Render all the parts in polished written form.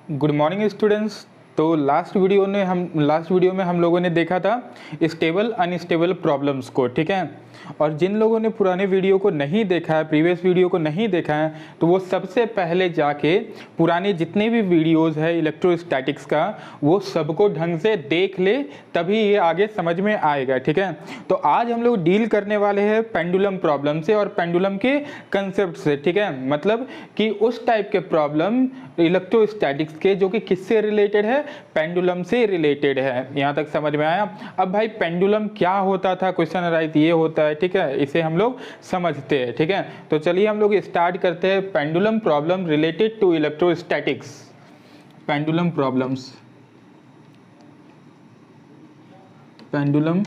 Good morning students. तो last video में हम लोगों ने देखा था स्टेबल अनस्टेबल प्रॉब्लम्स को, ठीक है। और जिन लोगों ने पुराने वीडियो को नहीं देखा है, प्रीवियस वीडियो को नहीं देखा है, तो वो सबसे पहले जाके पुराने जितने भी वीडियोस है इलेक्ट्रोस्टैटिक्स का वो सबको ढंग से देख ले, तभी ये आगे समझ में आएगा, ठीक है। तो आज हम लोग डील करने वाले हैं पेंडुलम प्रॉब्लम से और पेंडुलम के कंसेप्ट से, ठीक है। मतलब कि उस टाइप के प्रॉब्लम इलेक्ट्रोस्टैटिक्स के जो कि किससे रिलेटेड है, पेंडुलम से रिलेटेड है। यहाँ तक समझ में आया। अब भाई पेंडुलम क्या होता था, क्वेश्चन अराइज ये होता है, ठीक है। इसे हम लोग समझते हैं, ठीक है। तो चलिए हम लोग स्टार्ट करते हैं pendulum problem related to electrostatics. Pendulum problems, pendulum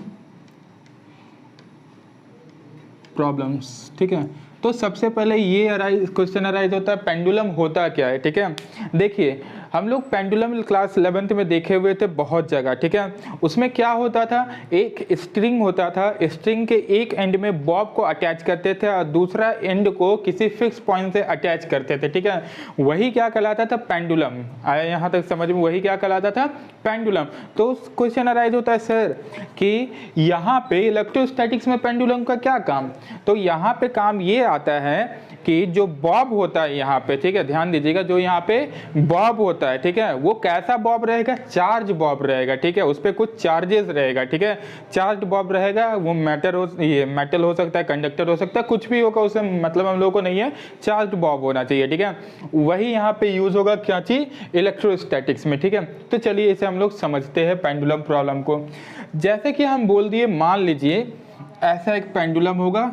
problems, ठीक है। तो सबसे पहले ये क्वेश्चन अराइज होता है पेंडुलम होता क्या है, ठीक है। देखिए हम लोग पेंडुलम क्लास 11th में देखे हुए थे बहुत जगह, ठीक है। उसमें क्या होता था, एक स्ट्रिंग होता था, स्ट्रिंग के एक एंड में बॉब को अटैच करते थे और दूसरा एंड को किसी फिक्स पॉइंट से अटैच करते थे, ठीक है। वही क्या कहलाता था, पेंडुलम। आया यहाँ तक समझ में, वही क्या कहलाता था, पेंडुलम। तो क्वेश्चन अराइज होता है सर कि यहाँ पे इलेक्ट्रोस्टैटिक्स में पेंडुलम का क्या काम, तो यहाँ पे काम ये आता है कि जो बॉब होता है यहाँ पे, ठीक है, ध्यान दीजिएगा, जो यहाँ पे बॉब होता है, ठीक है, वो कैसा बॉब रहेगा, चार्ज बॉब रहेगा, ठीक है। उस पर कुछ चार्जेस रहेगा, ठीक है। चार्ज बॉब रहेगा, वो मेटल हो सकता है, कंडक्टर हो सकता है, कुछ भी होगा, उससे मतलब हम लोग को नहीं है, चार्ज बॉब होना चाहिए, ठीक है। वही यहाँ पे यूज होगा क्या चीज, इलेक्ट्रोस्टैटिक्स में, ठीक है। तो चलिए इसे हम लोग समझते हैं पेंडुलम प्रॉब्लम को। जैसे कि हम बोल दिए, मान लीजिए ऐसा एक पेंडुलम होगा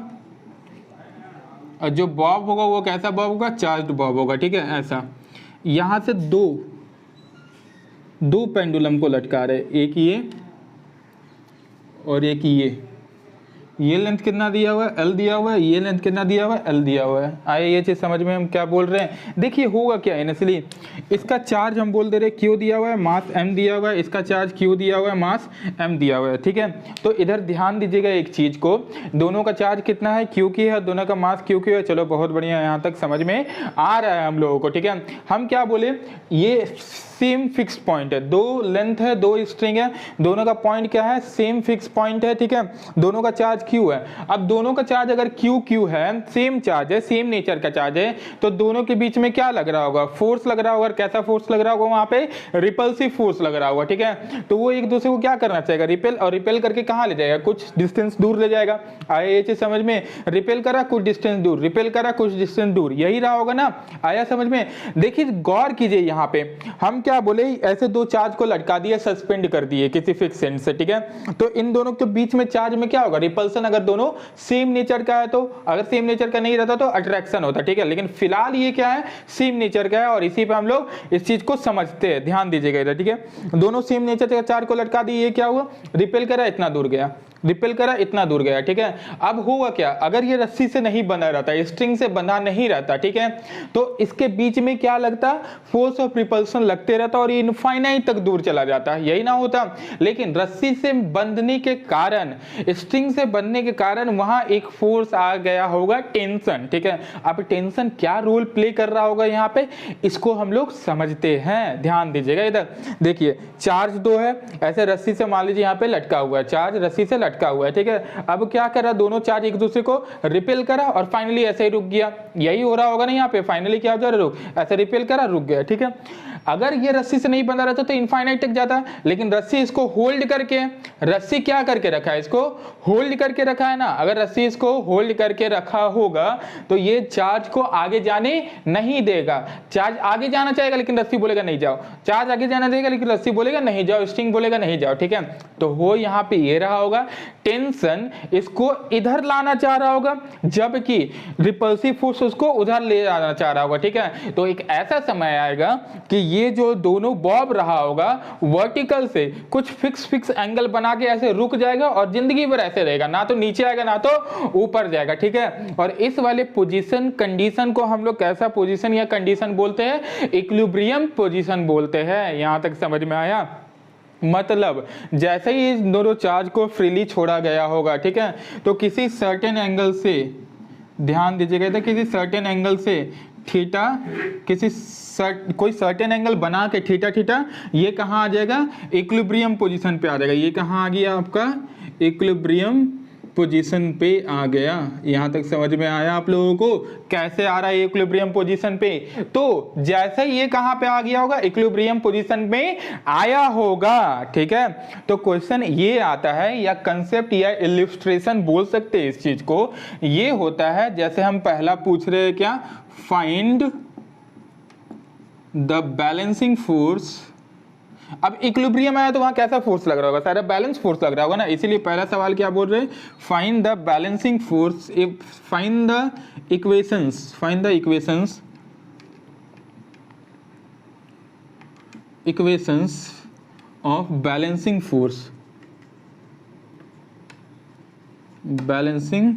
और जो बॉब होगा वो कैसा बॉब होगा, चार्ज्ड बॉब होगा, ठीक है। ऐसा यहां से दो पेंडुलम को लटका रहे, एक ये और एक ये लेंथ कितना दिया हुआ है, L दिया हुआ है, ये लेंथ कितना दिया हुआ है, L दिया हुआ है। आइए ये चीज समझ में हम क्या बोल रहे हैं। देखिए होगा क्या इनिशियली, इसका चार्ज हम बोल दे रहे Q दिया हुआ है, मास M दिया हुआ है, इसका चार्ज Q दिया हुआ है, मास M दिया हुआ है, ठीक है। तो इधर ध्यान दीजिएगा एक चीज को, दोनों का चार्ज कितना है, Q की है, दोनों का मास Q है। चलो बहुत बढ़िया, यहाँ तक समझ में आ रहा है हम लोगों को, ठीक है। हम क्या बोले, ये सेम फिक्स पॉइंट है, दो लेंथ है, दो स्ट्रिंग है, दोनों का पॉइंट क्या है, सेम फिक्स पॉइंट है, ठीक है। दोनों का चार्ज Q है। अब दोनों का चार्ज अगर Q है, सेम चार्ज है, सेम नेचर का चार्ज है, तो दोनों के बीच में क्या लग रहा होगा, फोर्स लग रहा होगा। कैसा फोर्स लग रहा होगा, वहां पे रिपल्सिव फोर्स लग रहा होगा, ठीक है। तो वो एक दूसरे को क्या करना चाहेगा, रिपेल, और रिपेल करके कहां ले जाएगा, कुछ डिस्टेंस दूर ले जाएगा। आया ये चीज समझ में, रिपेल करा कुछ डिस्टेंस दूर, रिपेल करा कुछ डिस्टेंस दूर, यही रहा होगा ना। आया समझ में। देखिए गौर कीजिए, यहाँ पे हम क्या बोले, ऐसे दो चार्ज को लटका दिए, सस्पेंड कर दिए किसी फिक्स एंड से, ठीक है। तो इन दोनों के बीच में चार्ज में क्या होगा, रिपल्सन। अगर दोनों सेम नेचर का है, तो अगर सेम नेचर का नहीं रहता तो अट्रैक्शन होता, ठीक है। लेकिन फिलहाल ये क्या है, सेम नेचर का है, और इसी पे हम लोग इस चीज को समझते हैं। ध्यान दीजिएगा इधर, ठीक है। दोनों सेम नेचर के चार्ज को लटका दिए, ये क्या हुआ, रिपेल करा, इतना दूर गया, रिपेल करा, इतना दूर गया, ठीक है। अब हुआ क्या, अगर ये रस्सी से नहीं बंधा रहता, स्ट्रिंग से बंधा नहीं रहता, ठीक है, तो इसके बीच में क्या लगता, फोर्स ऑफ रिपल्सन लगते रहता और ये इनफाइनाइट तक दूर चला जाता, यही ना होता। लेकिन रस्सी से बंधने के कारण, स्ट्रिंग से बंधने के कारण वहां एक फोर्स आ गया होगा, टेंशन, ठीक है। अब टेंशन क्या रोल प्ले कर रहा होगा यहाँ पे, इसको हम लोग समझते हैं। ध्यान दीजिएगा इधर, देखिए चार्ज दो है, ऐसे रस्सी से मान लीजिए यहाँ पे लटका हुआ है, चार्ज रस्सी से लटका हुआ है, ठीक है। अब क्या करा, दोनों चार्ज एक दूसरे को रिपेल करा और फाइनली ऐसे ही रुक गया, यही हो रहा होगा ना यहाँ पे। फाइनली क्या हो जा रहा, रुक, ऐसे रिपेल करा, रुक गया, ठीक है। अगर ये रस्सी से नहीं बंधा रहता तो इनफाइनाइट तक जाता, लेकिन रस्सी इसको होल्ड करके, रस्सी क्या करके रखा है, इसको होल्ड करके रखा है ना। अगर रस्सी इसको होल्ड करके रखा होगा तो ये चार्ज को आगे जाने नहीं देगा। चार्ज आगे जाना चाहेगा लेकिन रस्सी बोलेगा नहीं जाओ, चार्ज आगे जाना देगा लेकिन रस्सी बोलेगा नहीं जाओ, स्ट्रिंग बोलेगा नहीं जाओ, ठीक है। तो वो यहाँ पे ये रहा होगा, टेंशन इसको इधर लाना चाह रहा होगा, जबकि रिपल्सिव फोर्स उसको उधर ले जाना चाह रहा होगा, ठीक है। तो एक ऐसा समय आएगा कि ये जो दोनों बॉब रहा होगा, वर्टिकल से कुछ फिक्स एंगल बना के ऐसे रुक जाएगा और जिंदगी भर ऐसे रहेगा, ना तो नीचे आएगा ना तो ऊपर जाएगा, ठीक है। और इस वाले पोजीशन कंडीशन को हम लोग कैसा पोजीशन या कंडीशन बोलते हैं, इक्विलिब्रियम पोजीशन बोलते हैं। यहां तक समझ में आया। मतलब जैसे ही इस दोनों चार्ज को फ्रीली छोड़ा गया होगा, ठीक है, तो किसी सर्टेन एंगल से, ध्यान दीजिएगा, किसी सर्टेन एंगल से थीटा किसी कोई सर्टेन एंगल बना के थीटा थीटा, ये कहाँ आ जाएगा, इक्विलिब्रियम पोजीशन पे आ जाएगा। ये कहाँ आ गया आपका, इक्विलिब्रियम पोजीशन पे आ गया। यहां तक समझ में आया आप लोगों को कैसे आ रहा है इक्विलिब्रियम पोजीशन पे। तो जैसे ये कहां पे आ गया होगा, इक्विलिब्रियम पोजीशन में आया होगा, ठीक है। तो क्वेश्चन ये आता है, या कंसेप्ट या इलिस्ट्रेशन बोल सकते हैं इस चीज को। ये होता है जैसे हम पहला पूछ रहे हैं क्या, फाइंड द बैलेंसिंग फोर्स। अब इक्विलिब्रियम आया तो वहां कैसा फोर्स लग रहा होगा, सारा बैलेंस फोर्स लग रहा होगा ना। इसीलिए पहला सवाल क्या बोल रहे हैं, find the balancing force, find the equations, find the equations of balancing force, balancing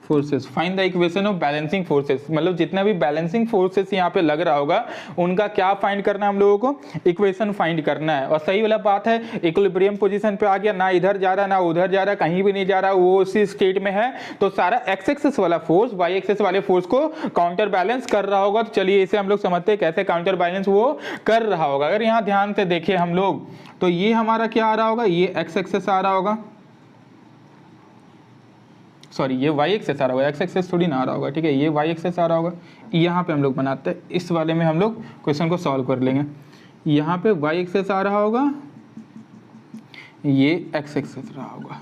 forces, find the equation of balancing forces. मतलब जितना भी बैलेंसिंग फोर्सेस यहाँ पे लग रहा होगा उनका क्या फाइंड करना है हम लोगों को, इक्वेशन फाइंड करना है। और सही वाला बात है, इक्विलिब्रियम पोजीशन पे आ गया, ना इधर जा रहा ना उधर जा रहा, कहीं भी नहीं जा रहा, वो उसी स्टेट में है। तो सारा एक्स एक्सिस वाला फोर्स वाई एक्सिस वाले फोर्स को काउंटर बैलेंस कर रहा होगा। तो चलिए इसे हम लोग समझते हैं कैसे काउंटर बैलेंस वो कर रहा होगा। अगर यहाँ ध्यान से देखें हम लोग, तो ये हमारा क्या आ रहा होगा, ये एक्स एक्सिस आ रहा होगा, सॉरी ये वाई एक्सेस आ रहा होगा, एक्स एक्सेस थोड़ी ना आ रहा होगा, ठीक है। ये वाई एक्सेस आ रहा होगा, यहाँ पे हम लोग बनाते हैं, इस वाले में हम लोग क्वेश्चन को सॉल्व कर लेंगे। यहाँ पे वाई एक्सेस आ रहा होगा, ये एक्स एक्सेस रहा होगा।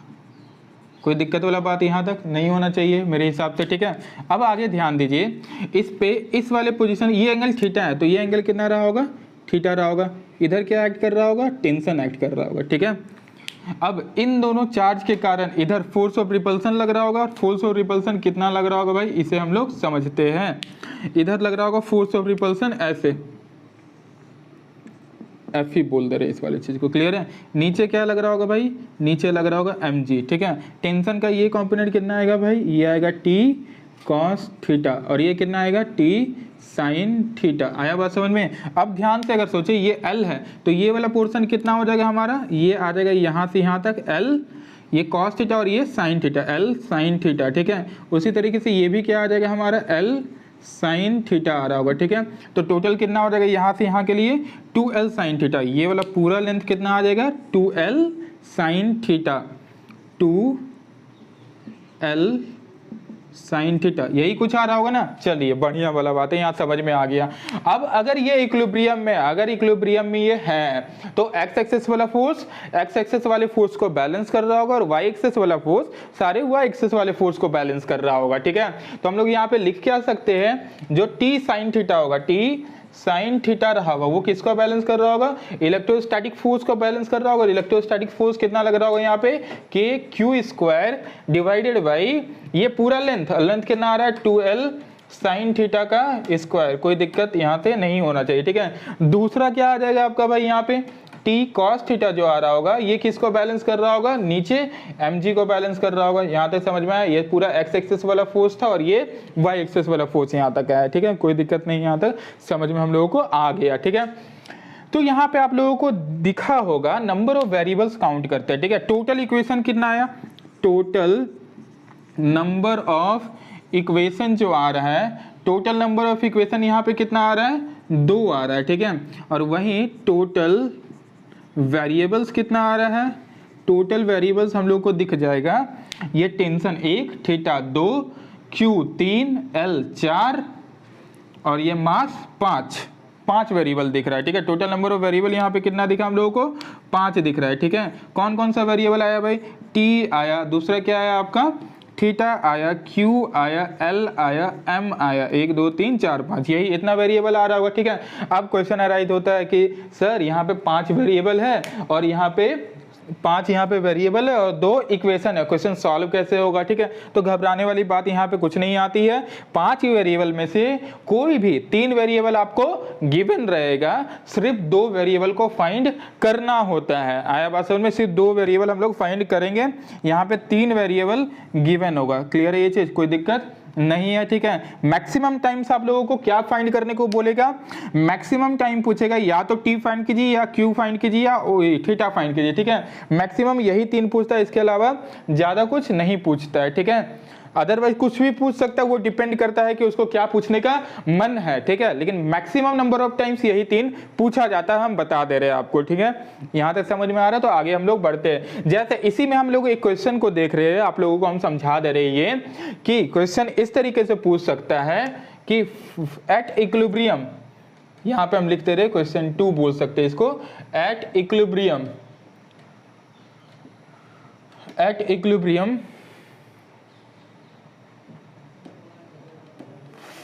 कोई दिक्कत वाला बात यहाँ तक नहीं होना चाहिए मेरे हिसाब से, ठीक है। अब आगे ध्यान दीजिए, इस पे इस वाले पोजीशन, ये एंगल थीटा है, तो ये एंगल कितना रहा होगा, थीटा रहा होगा। इधर क्या एक्ट कर रहा होगा, टेंशन एक्ट कर रहा होगा, ठीक है। अब इन दोनों चार्ज के कारण इधर फोर्स ऑफ रिपल्सन लग रहा होगा। फोर्स ऑफ रिपल्सन कितना लग रहा होगा भाई, इसे हम लोग समझते हैं। इधर लग रहा होगा फोर्स ऑफ रिपल्सन ऐसे, एफ ही बोल दे रहे इस वाले चीज को, क्लियर है। नीचे क्या लग रहा होगा भाई, नीचे लग रहा होगा mg, ठीक है। टेंशन का ये कंपोनेंट कितना आएगा भाई, ये आएगा t cos थीटा, और ये कितना आएगा t sin थीटा। आया बात समझ में। अब ध्यान से अगर सोचे, ये L है तो ये वाला पोर्शन कितना हो जाएगा हमारा, ये आ जाएगा यहाँ से यहाँ तक L, ये cos थीटा और ये sin theta, L sin theta, ठीक है। उसी तरीके से ये भी क्या आ जाएगा हमारा, L sin थीटा आ रहा होगा, ठीक है। तो टोटल कितना हो जाएगा यहाँ से यहाँ के लिए 2L sin थीटा। ये वाला पूरा लेंथ कितना आ जाएगा, 2L sin theta, 2L sin theta, यही कुछ आ रहा होगा ना। चलिए बढ़िया वाला बात है, यहाँ समझ में आ गया। अब अगर ये इक्विलिब्रियम में, अगर इक्विलिब्रियम में ये है, तो एक्स एक्सिस वाला फोर्स एक्स एक्सिस वाले फोर्स को बैलेंस कर रहा होगा, और वाई एक्सिस वाला फोर्स सारे वाई एक्सिस वाले फोर्स को बैलेंस कर रहा होगा, ठीक है। तो हम लोग यहाँ पे लिख के आ सकते हैं, जो टी साइन थीटा होगा, टी साइन थीटा रहा होगा, वो किसको बैलेंस कर रहा होगा, इलेक्ट्रोस्टैटिक फोर्स को बैलेंस कर रहा होगा। इलेक्ट्रोस्टैटिक फोर्स कितना लग रहा होगा यहाँ पे, के क्यू स्क्वायर डिवाइडेड बाई ये पूरा लेंथ, लेंथ कितना आ रहा है 2L साइन थीटा का स्क्वायर। कोई दिक्कत यहाँ से नहीं होना चाहिए, ठीक है। दूसरा क्या आ जाएगा आपका भाई, यहाँ पे t cos थीटा जो आ रहा होगा, ये किसको बैलेंस कर रहा होगा, नीचे mg को बैलेंस कर रहा होगा। यहाँ तक समझ में आया, ये पूरा x एक्सिस वाला फोर्स था और ये y एक्सिस वाला फोर्स यहाँ तक आया, ठीक है। कोई दिक्कत नहीं, यहाँ तक समझ में हम लोगों को आ गया, ठीक है। तो यहाँ पे आप लोगों को दिखा होगा, नंबर ऑफ वेरिएबल्स काउंट करते हैं, ठीक है। टोटल इक्वेशन कितना आया, टोटल नंबर ऑफ इक्वेशन जो आ रहा है, टोटल नंबर ऑफ इक्वेशन यहाँ पे कितना आ रहा है, 2 आ रहा है, ठीक है। और वहीं टोटल वेरिएबल्स कितना आ रहा है, टोटल वेरिएबल्स हम लोग को दिख जाएगा, ये टेंशन 1, थीटा 2, क्यू 3, एल 4 और ये मास 5 वेरिएबल दिख रहा है, ठीक है। टोटल नंबर ऑफ वेरिएबल यहाँ पे कितना दिखा हम लोगों को, 5 दिख रहा है, ठीक है। कौन कौन सा वेरिएबल आया भाई, टी आया, दूसरा क्या आया आपका, थीटा आया, क्यू आया, एल आया, एम आया, 1 2 3 4 5, यही इतना वेरिएबल आ रहा होगा, ठीक है। अब क्वेश्चन अराइज होता है कि सर यहाँ पे 5 वेरिएबल है और यहाँ पे 5 यहाँ पे वेरिएबल है और 2 इक्वेशन है, क्वेश्चन सॉल्व कैसे होगा, ठीक है। तो घबराने वाली बात यहाँ पे कुछ नहीं आती है। 5 वेरिएबल में से कोई भी 3 वेरिएबल आपको गिवन रहेगा, सिर्फ 2 वेरिएबल को फाइंड करना होता है। आया बात समझ में, सिर्फ 2 वेरिएबल हम लोग फाइंड करेंगे, यहाँ पे 3 वेरिएबल गिवन होगा, क्लियर है ये चीज, कोई दिक्कत नहीं है, ठीक है। मैक्सिमम टाइम्स आप लोगों को क्या फाइंड करने को बोलेगा, मैक्सिमम टाइम पूछेगा, या तो टी फाइंड कीजिए या क्यू फाइंड कीजिए या थीटा फाइंड कीजिए, ठीक है। मैक्सिमम यही 3 पूछता है, इसके अलावा ज्यादा कुछ नहीं पूछता है, ठीक है। अदरवाइज कुछ भी पूछ सकता है, वो डिपेंड करता है कि उसको क्या पूछने का मन है, ठीक है। लेकिन मैक्सिमम नंबर ऑफ टाइम्स यही 3 पूछा जाता है, हम बता दे रहे हैं आपको, ठीक है। यहां तक समझ में आ रहा है, तो आगे हम लोग बढ़ते हैं। जैसे इसी में हम लोग एक क्वेश्चन को देख रहे हैं, आप लोगों को हम समझा दे रहे हैं कि क्वेश्चन इस तरीके से पूछ सकता है कि एट इक्विलिब्रियम, यहां पे हम लिखते रहे क्वेश्चन 2 बोल सकते हैं इसको, एट इक्विलिब्रियम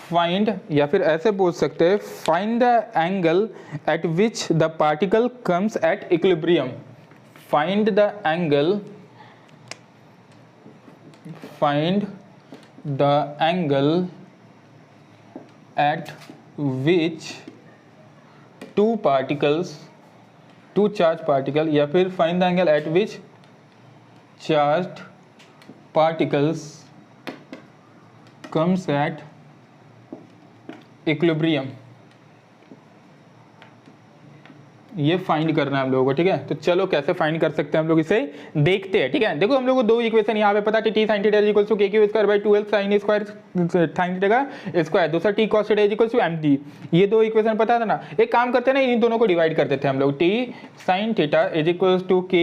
फाइंड, या फिर ऐसे बोल सकते हैं find the angle eight which the particle comes at equilibrium, find the angle at which two charged particle, या फिर find the angle at which charged particles comes at equilibrium, ये find करना है हम लोगों को, ठीक है। तो चलो कैसे फाइंड कर सकते हैं हम लोग इसे देखते हैं, ठीक है। देखो हम लोग को 2 इक्वेशन यहाँ पे पता है, t sin theta equal to k square by 2l sin square sin theta का स्क्वायर, दूसरा t cos theta equal to mt, ये 2 इक्वेशन पता था ना। एक काम करते हैं ना, इन दोनों को डिवाइड कर देते हैं हम लोग, t sin theta equal to k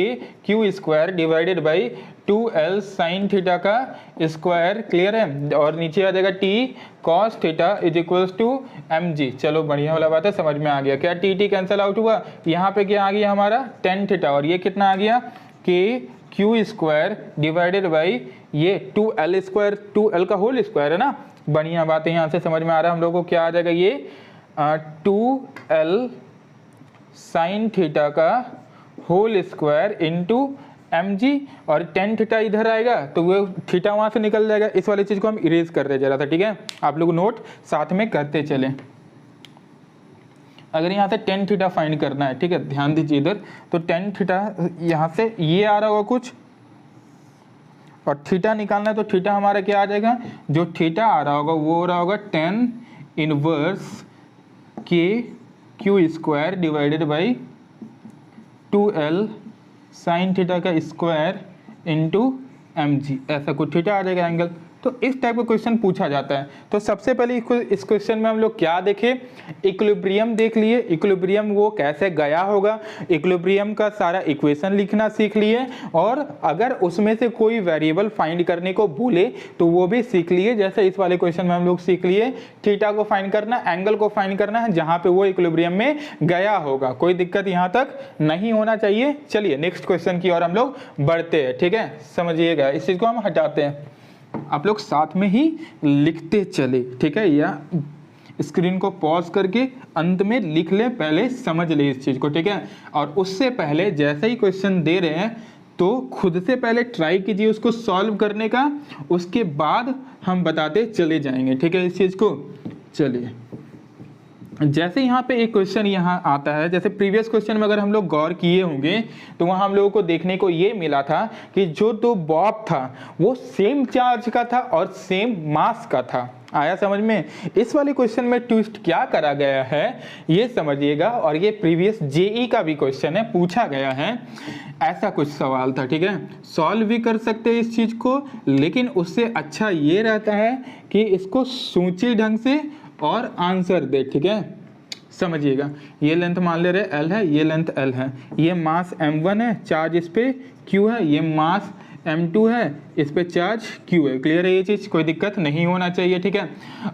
q square divided by 2l sin theta का स्क्वायर, क्लियर है। और नीचे आ जाएगा t cos theta is equals to mg। चलो बढ़िया वाला बात है, समझ में आ गया। क्या t कैंसिल आउट हुआ, यहाँ पे क्या आ गया हमारा tan थीटा, और ये कितना आ गया k q square divided by ये 2l स्क्वायर, 2l का होल स्क्वायर है ना। बढ़िया बात है, यहाँ से समझ में आ रहा है हम लोग को क्या आ जाएगा, ये 2l sin थीटा का होल स्क्वायर इंटू mg, और tan थीटा इधर आएगा तो वो थीटा वहां से निकल जाएगा। इस वाली चीज को हम इरेज कर रहे जरा था, ठीक है। आप लोग नोट साथ में करते चले। अगर यहाँ से tan थीटा फाइंड करना है, ठीक है, ध्यान दीजिए इधर, तो tan थीटा यहाँ से ये आ रहा होगा कुछ, और थीटा निकालना है तो थीटा हमारा क्या आ जाएगा, जो थीटा आ रहा होगा वो हो रहा होगा tan inverse k q square divided by 2l sine theta का स्क्वायर इंटू mg, ऐसा कुछ थीटा आ जाएगा एंगल। तो इस टाइप का क्वेश्चन पूछा जाता है। तो सबसे पहले इस क्वेश्चन में हम लोग क्या देखें, इक्विलिब्रियम देख लिए। इक्विलिब्रियम वो कैसे गया होगा, इक्विलिब्रियम का सारा इक्वेशन लिखना सीख लिए, और अगर उसमें से कोई वेरिएबल फाइंड करने को बोले तो वो भी सीख लिए। जैसे इस वाले क्वेश्चन में हम लोग सीख लिए थीटा को फाइंड करना, एंगल को फाइंड करना है जहां पे वो इक्विलिब्रियम में गया होगा। कोई दिक्कत यहां तक नहीं होना चाहिए। चलिए नेक्स्ट क्वेश्चन की ओर हम लोग बढ़ते हैं, ठीक है। समझिएगा, इस चीज को हम हटाते हैं, आप लोग साथ में ही लिखते चले, ठीक है, या स्क्रीन को पॉज करके अंत में लिख ले, पहले समझ ले इस चीज को, ठीक है। और उससे पहले जैसे ही क्वेश्चन दे रहे हैं तो खुद से पहले ट्राई कीजिए उसको सॉल्व करने का, उसके बाद हम बताते चले जाएंगे, ठीक है, इस चीज को। चलिए जैसे यहाँ पे एक क्वेश्चन यहाँ आता है, जैसे प्रीवियस क्वेश्चन में अगर हम लोग गौर किए होंगे तो वहाँ हम लोगों को देखने को ये मिला था कि जो 2 बॉब था वो सेम चार्ज का था और सेम मास का था। आया समझ में। इस वाले क्वेश्चन में ट्विस्ट क्या करा गया है ये समझिएगा, और ये प्रीवियस जेई का भी क्वेश्चन है, पूछा गया है, ऐसा कुछ सवाल था, ठीक है। सॉल्व भी कर सकते हैं इस चीज को, लेकिन उससे अच्छा ये रहता है कि इसको सोचे ढंग से और आंसर दे, ठीक है। समझिएगा, ये लेंथ मान ले रहे L है, ये लेंथ L है, ये मास M1 है, चार्ज इस पे Q है, ये मास M2 है, इस पे चार्ज Q है। क्लियर है ये चीज, कोई दिक्कत नहीं होना चाहिए, ठीक है।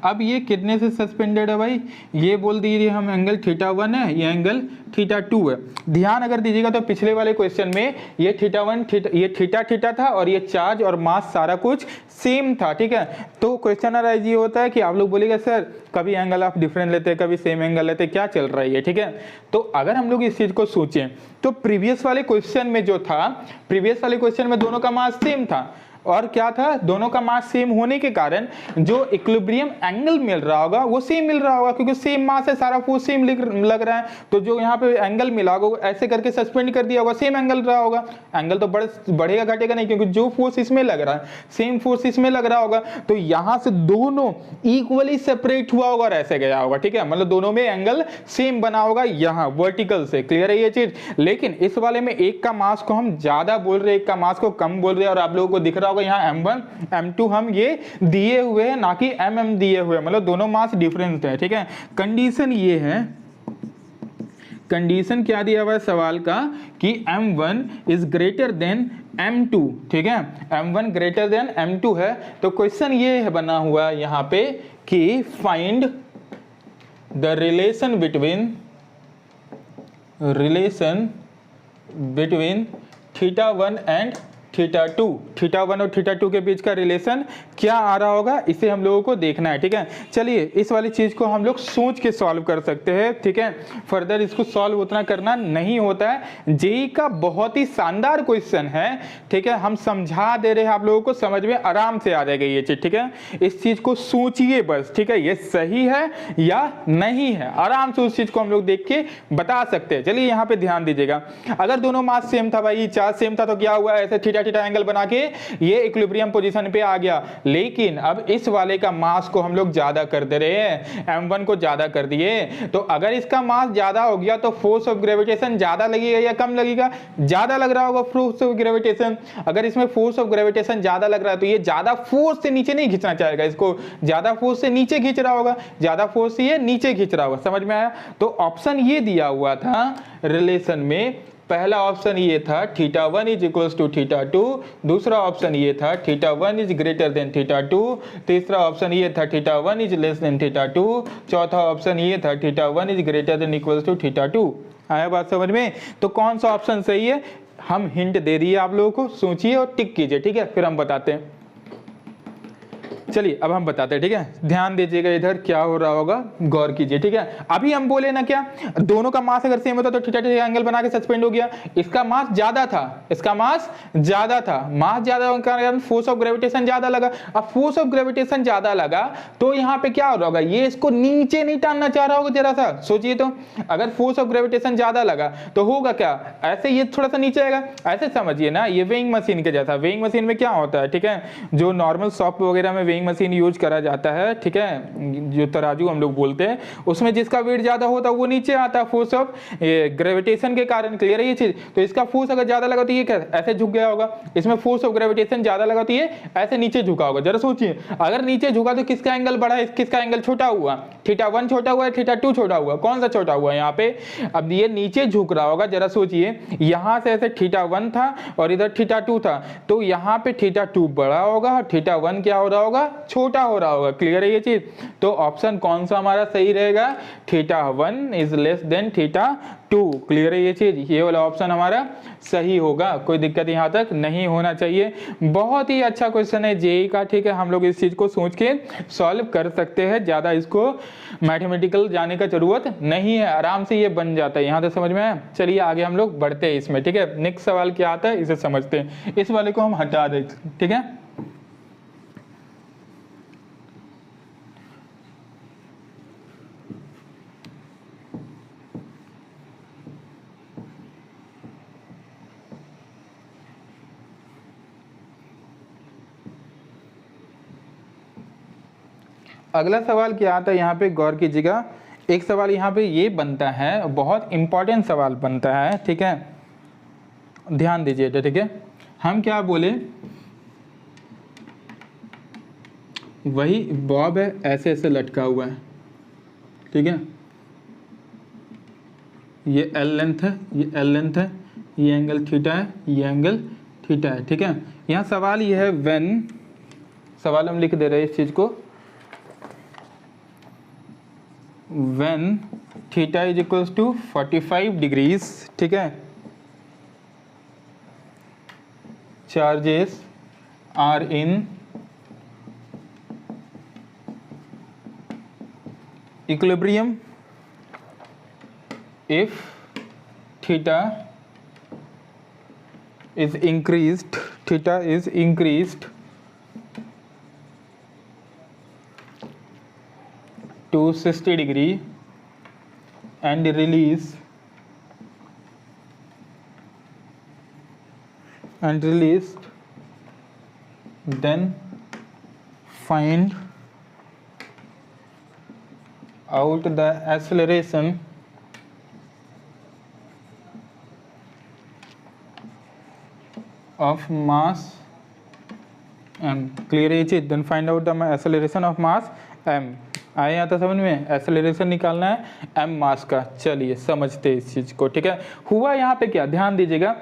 अब ये कितने से सस्पेंडेड है भाई, ये बोल दीजिए हम एंगल θ1 है, ये एंगल θ2 है। ध्यान अगर दीजिएगा तो पिछले वाले क्वेश्चन में ये θ1 ये थीटा था और ये चार्ज और मास सारा कुछ सेम था, ठीक है। तो क्वेश्चन अराइज ये होता है कि आप लोग बोलेगा सर कभी एंगल आप डिफरेंट लेते हैं, कभी सेम एंगल लेते हैं, क्या चल रहा है ये, ठीक है। तो अगर हम लोग इस चीज को सोचें तो प्रीवियस वाले क्वेश्चन में जो था, प्रीवियस वाले क्वेश्चन में दोनों का मास सेम था, और क्या था, दोनों का मास सेम होने के कारण जो इक्विलिब्रियम एंगल मिल रहा होगा वो सेम मिल रहा होगा, क्योंकि सेम मास है, सारा फोर्स सेम लग रहा है। तो जो यहाँ पे एंगल मिला होगा ऐसे करके सस्पेंड कर दिया होगा, सेम एंगल रहा होगा। एंगल तो बढ़ेगा घटेगा नहीं, क्योंकि जो फोर्स इसमें लग रहा है सेम फोर्स इसमें लग रहा होगा। तो यहाँ से दोनों इक्वली सेपरेट हुआ होगा और ऐसे गया होगा, ठीक है। मतलब दोनों में एंगल सेम बना होगा यहाँ वर्टिकल से। क्लियर है ये चीज। लेकिन इस वाले में एक का मास को हम ज्यादा बोल रहे हैं, एक का मास को कम बोल रहे हैं, और आप लोगों को दिख रहा होगा यहाँ m1 m2 हम ये दिए हुए हैं, ना कि mm दिए हुए, मतलब दोनों मास डिफरेंस है, ठीक है। कंडीशन ये है, कंडीशन क्या दिया हुआ है सवाल का कि m1 is greater then m2, ठीक है, m1 ग्रेटर देन m2 है। तो क्वेश्चन ये है बना हुआ यहाँ पे कि find the relation between θ1 and θ2, θ1 और θ2 के बीच का रिलेशन क्या आ रहा होगा, इसे हम लोगों को देखना है, ठीक है। चलिए इस वाली चीज को हम लोग सोच के सॉल्व कर सकते हैं, ठीक है। फर्दर इसको सॉल्व उतना करना नहीं होता है। जेई का बहुत ही शानदार क्वेश्चन है, ठीक है, हम समझा दे रहे हैं आप लोगों को, समझ में आराम से आ जाएगा ये चीज, ठीक है। इस चीज को सोचिए बस, ठीक है, ये सही है या नहीं है, आराम से उस चीज को हम लोग देख के बता सकते हैं। चलिए यहाँ पे ध्यान दीजिएगा, अगर दोनों मास सेम था भाई, चार्ज सेम था, तो क्या हुआ, ऐसे थीटा थीटा एंगल बना के ये इक्विलिब्रियम पोजीशन पे आ गया। लेकिन अब इस वाले का मास को हम लोग ज्यादा कर दे रहे हैं, m1 को ज्यादा कर दिए, तो अगर इसका मास ज्यादा हो गया तो फोर्स ऑफ ग्रेविटेशन ज्यादा लगेगा या कम लगेगा, ज्यादा लग रहा होगा फोर्स ऑफ ग्रेविटेशन। अगर इसमें फोर्स ऑफ ग्रेविटेशन ज्यादा लग रहा है तो ये ज्यादा फोर्स से नीचे नहीं खींचना चाहेगा, इसको ज्यादा फोर्स से नीचे खींच रहा होगा, ज्यादा फोर्स से ये नीचे खींच रहा होगा, समझ में आया। तो ऑप्शन ये दिया हुआ था रिलेशन में, पहला ऑप्शन ये था θ1 इज इक्वल्स टू θ2, दूसरा ऑप्शन ये था θ1 इज ग्रेटर देन θ2, तीसरा ऑप्शन ये था θ1 इज लेस देन θ2, चौथा ऑप्शन ये था θ1 is greater than equals to θ2। आया बात समझ में। तो कौन सा ऑप्शन सही है, हम हिंट दे दिए आप लोगों को, सोचिए और टिक कीजिए, ठीक है, फिर हम बताते हैं। चलिए अब हम बताते हैं, ठीक है, ध्यान दीजिएगा, इधर क्या हो रहा होगा गौर कीजिए, ठीक है। अभी हम बोले ना क्या, दोनों का मास अगर सेम होता तो थीटा थीटा एंगल बना के सस्पेंड हो गया। इसका मास ज्यादा था, इसका मास ज्यादा था, मास ज्यादा होने के कारण फोर्स ऑफ ग्रेविटेशन ज्यादा लगा। अब फोर्स ऑफ ग्रेविटेशन ज्यादा लगा तो यहाँ पे क्या हो रहा होगा, ये इसको नीचे नहीं टानना चाह रहा होगा, जरा सा सोचिए तो। अगर फोर्स ऑफ ग्रेविटेशन ज्यादा लगा तो होगा क्या, ऐसे ये थोड़ा सा नीचे आएगा, ऐसे समझिए ना, ये वेइंग मशीन के जैसा। वेइंग मशीन में क्या होता है, ठीक है, जो नॉर्मल शॉप वगैरह में वेइंग मशीन यूज करा जाता है, ठीक है, जो तराजू हम लोग बोलते हैं, उसमें जिसका वेट ज्यादा होता है वो नीचे आता है फोर्स ऑफ ग्रेविटेशन के कारण। क्लियर है ये चीज। तो इसका फोर्स अगर ज्यादा लगा तो ये क्या ऐसे झुक गया होगा, इसमें फोर्स ऑफ ग्रेविटेशन ज्यादा लगा तो ये ऐसे नीचे झुका होगा। जरा सोचिए, अगर नीचे झुका तो किसका एंगल बढ़ा है, किसका एंगल छोटा हुआ, θ1 छोटा हुआ है, θ2 छोटा हुआ, कौन सा छोटा हुआ है यहाँ पे। अब ये नीचे झुक रहा होगा, जरा सोचिए, यहां से ऐसे θ1 था और इधर θ2 था, तो यहाँ पे θ2 बड़ा होगा और θ1 क्या हो रहा होगा, छोटा हो रहा होगा। क्लियर है ये चीज। तो ऑप्शन कौन सा हमारा सही रहेगा, θ1 इज लेस देन θ2। क्लियर है ये चीज, ये वाला ऑप्शन हमारा सही होगा। कोई दिक्कत यहां तक नहीं होना चाहिए। बहुत ही अच्छा क्वेश्चन है जेईई का, ठीक है, हम लोग इस चीज को सोच के सॉल्व कर सकते हैं, ज्यादा इसको मैथमेटिकल जाने का जरूरत नहीं है, आराम से ये बन जाता है। यहां तक समझ में आया। चलिए आगे हम लोग बढ़ते हैं इसमें, ठीक है। नेक्स्ट सवाल क्या आता है इसे समझते हैं, इस वाले को हम हटा देते, ठीक है। अगला सवाल क्या आता है यहाँ पे, गौर कीजिएगा। एक सवाल यहाँ पे ये बनता है, बहुत इंपॉर्टेंट सवाल बनता है, ठीक है, ध्यान दीजिए, ठीक है। हम क्या बोले, वही बॉब है, ऐसे ऐसे लटका हुआ है, ठीक है, ये एल लेंथ है, ये एल लेंथ है, ये एंगल थीटा है, ये एंगल थीटा है, ठीक है। यहाँ सवाल ये है, व्हेन, सवाल हम लिख दे रहे हैं इस चीज को, when theta is equals to 45 degrees, ठीक है, charges are in equilibrium if theta is increased, theta is increased to 60 degree and released then find out the acceleration of mass m. Clear है ये चीज। Then find out the acceleration of mass m. आए यहाँ तक समझ में? Acceleration निकालना है एम मास का। चलिए समझते हैं इस चीज को, ठीक है। हुआ यहाँ पे क्या, ध्यान दीजिएगा।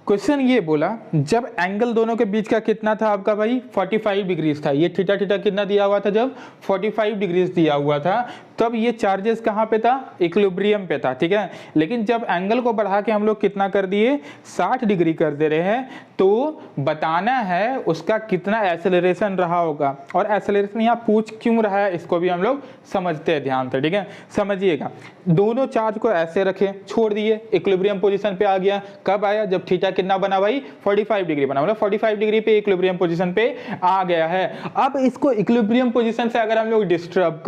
क्वेश्चन ये बोला जब एंगल दोनों के बीच का कितना था आपका भाई 45 डिग्रीज था। ये थीटा थीटा कितना दिया हुआ था, जब 45 डिग्रीज दिया हुआ था तब ये चार्जेस कहाँ पे था, इक्विलिब्रियम पे था, ठीक है। लेकिन जब एंगल को बढ़ा के हम लोग कितना कर दिए 60 डिग्री कर दे रहे हैं, तो बताना है उसका कितना एक्सेलरेशन रहा होगा। और एक्सेलरेशन यहाँ पूछ क्यों रहा है इसको भी हम लोग समझते हैं ध्यान से, ठीक है। समझिएगा, दोनों चार्ज को ऐसे रखे, छोड़ दिए, इक्विलिब्रियम पोजीशन पे आ गया। कब आया, जब थीटा कितना बना भाई 45 डिग्री बना, मतलब 45 डिग्री पे इक्विलिब्रियम पोजीशन पे आ गया है। अब इसको इक्विलिब्रियम पोजीशन से अगर हम लोग डिस्टर्ब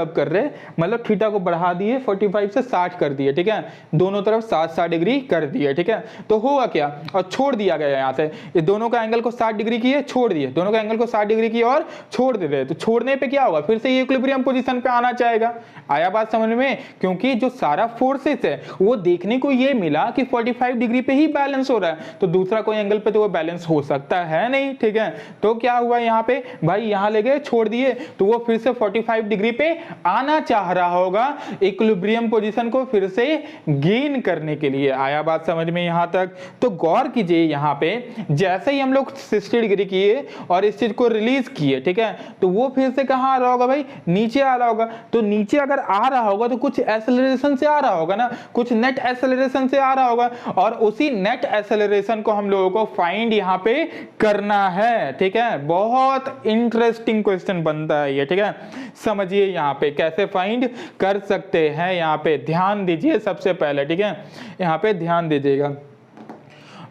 कर रहे, मतलब थीटा को बढ़ा दिए 45 से 60 कर दिए, ठीक है। दोनों तरफ 60 डिग्री कर दिए, ठीक है। तो हुआ क्या, और छोड़ दिया गया यहाँ से, ये दोनों का एंगल को 60 डिग्री किए, छोड़ दिए, दोनों का एंगल को 60 डिग्री की और छोड़ दे रहे। तो छोड़ने पे क्या होगा, फिर से ये इक्विलिब्रियम पोजीशन पे आना चाहेगा। आया बात समझ में? क्योंकि जो सारा फोर्सेस है वो देखने को ये मिला कि 45 डिग्री पे ही बैलेंस हो रहा है, तो दूसरा कोई एंगल पे तो वो बैलेंस हो सकता है नहीं, ठीक है। तो क्या हुआ यहाँ पे भाई, यहाँ ले गए, छोड़ दिए, तो वो फिर से 45 डिग्री पे आना चाह रहा होगा इक्विलिब्रियम पोजीशन को फिर से गेन करने के लिए। आया बात समझ में यहां तक? तो गौर कीजिए, यहां पे जैसे ही हम लोग 60 डिग्री किए और इस चीज को रिलीज किए, ठीक है, तो वो फिर से कहां आ रहा होगा भाई, नीचे आ रहा होगा। तो नीचे अगर आ रहा होगा तो कुछ एक्सेलरेशन से आ रहा होगा ना, कुछ नेट एक्सेलरेशन से आ रहा होगा, और उसी नेट एक्सेलरेशन को हम लोगों को फाइंड यहां पे करना है, ठीक है। बहुत इंटरेस्टिंग क्वेश्चन बनता है ये, ठीक है। समझिए यहाँ पे कैसे फाइंड कर सकते हैं, यहाँ पे ध्यान दीजिए सबसे पहले, ठीक है। यहाँ पे ध्यान दीजिएगा,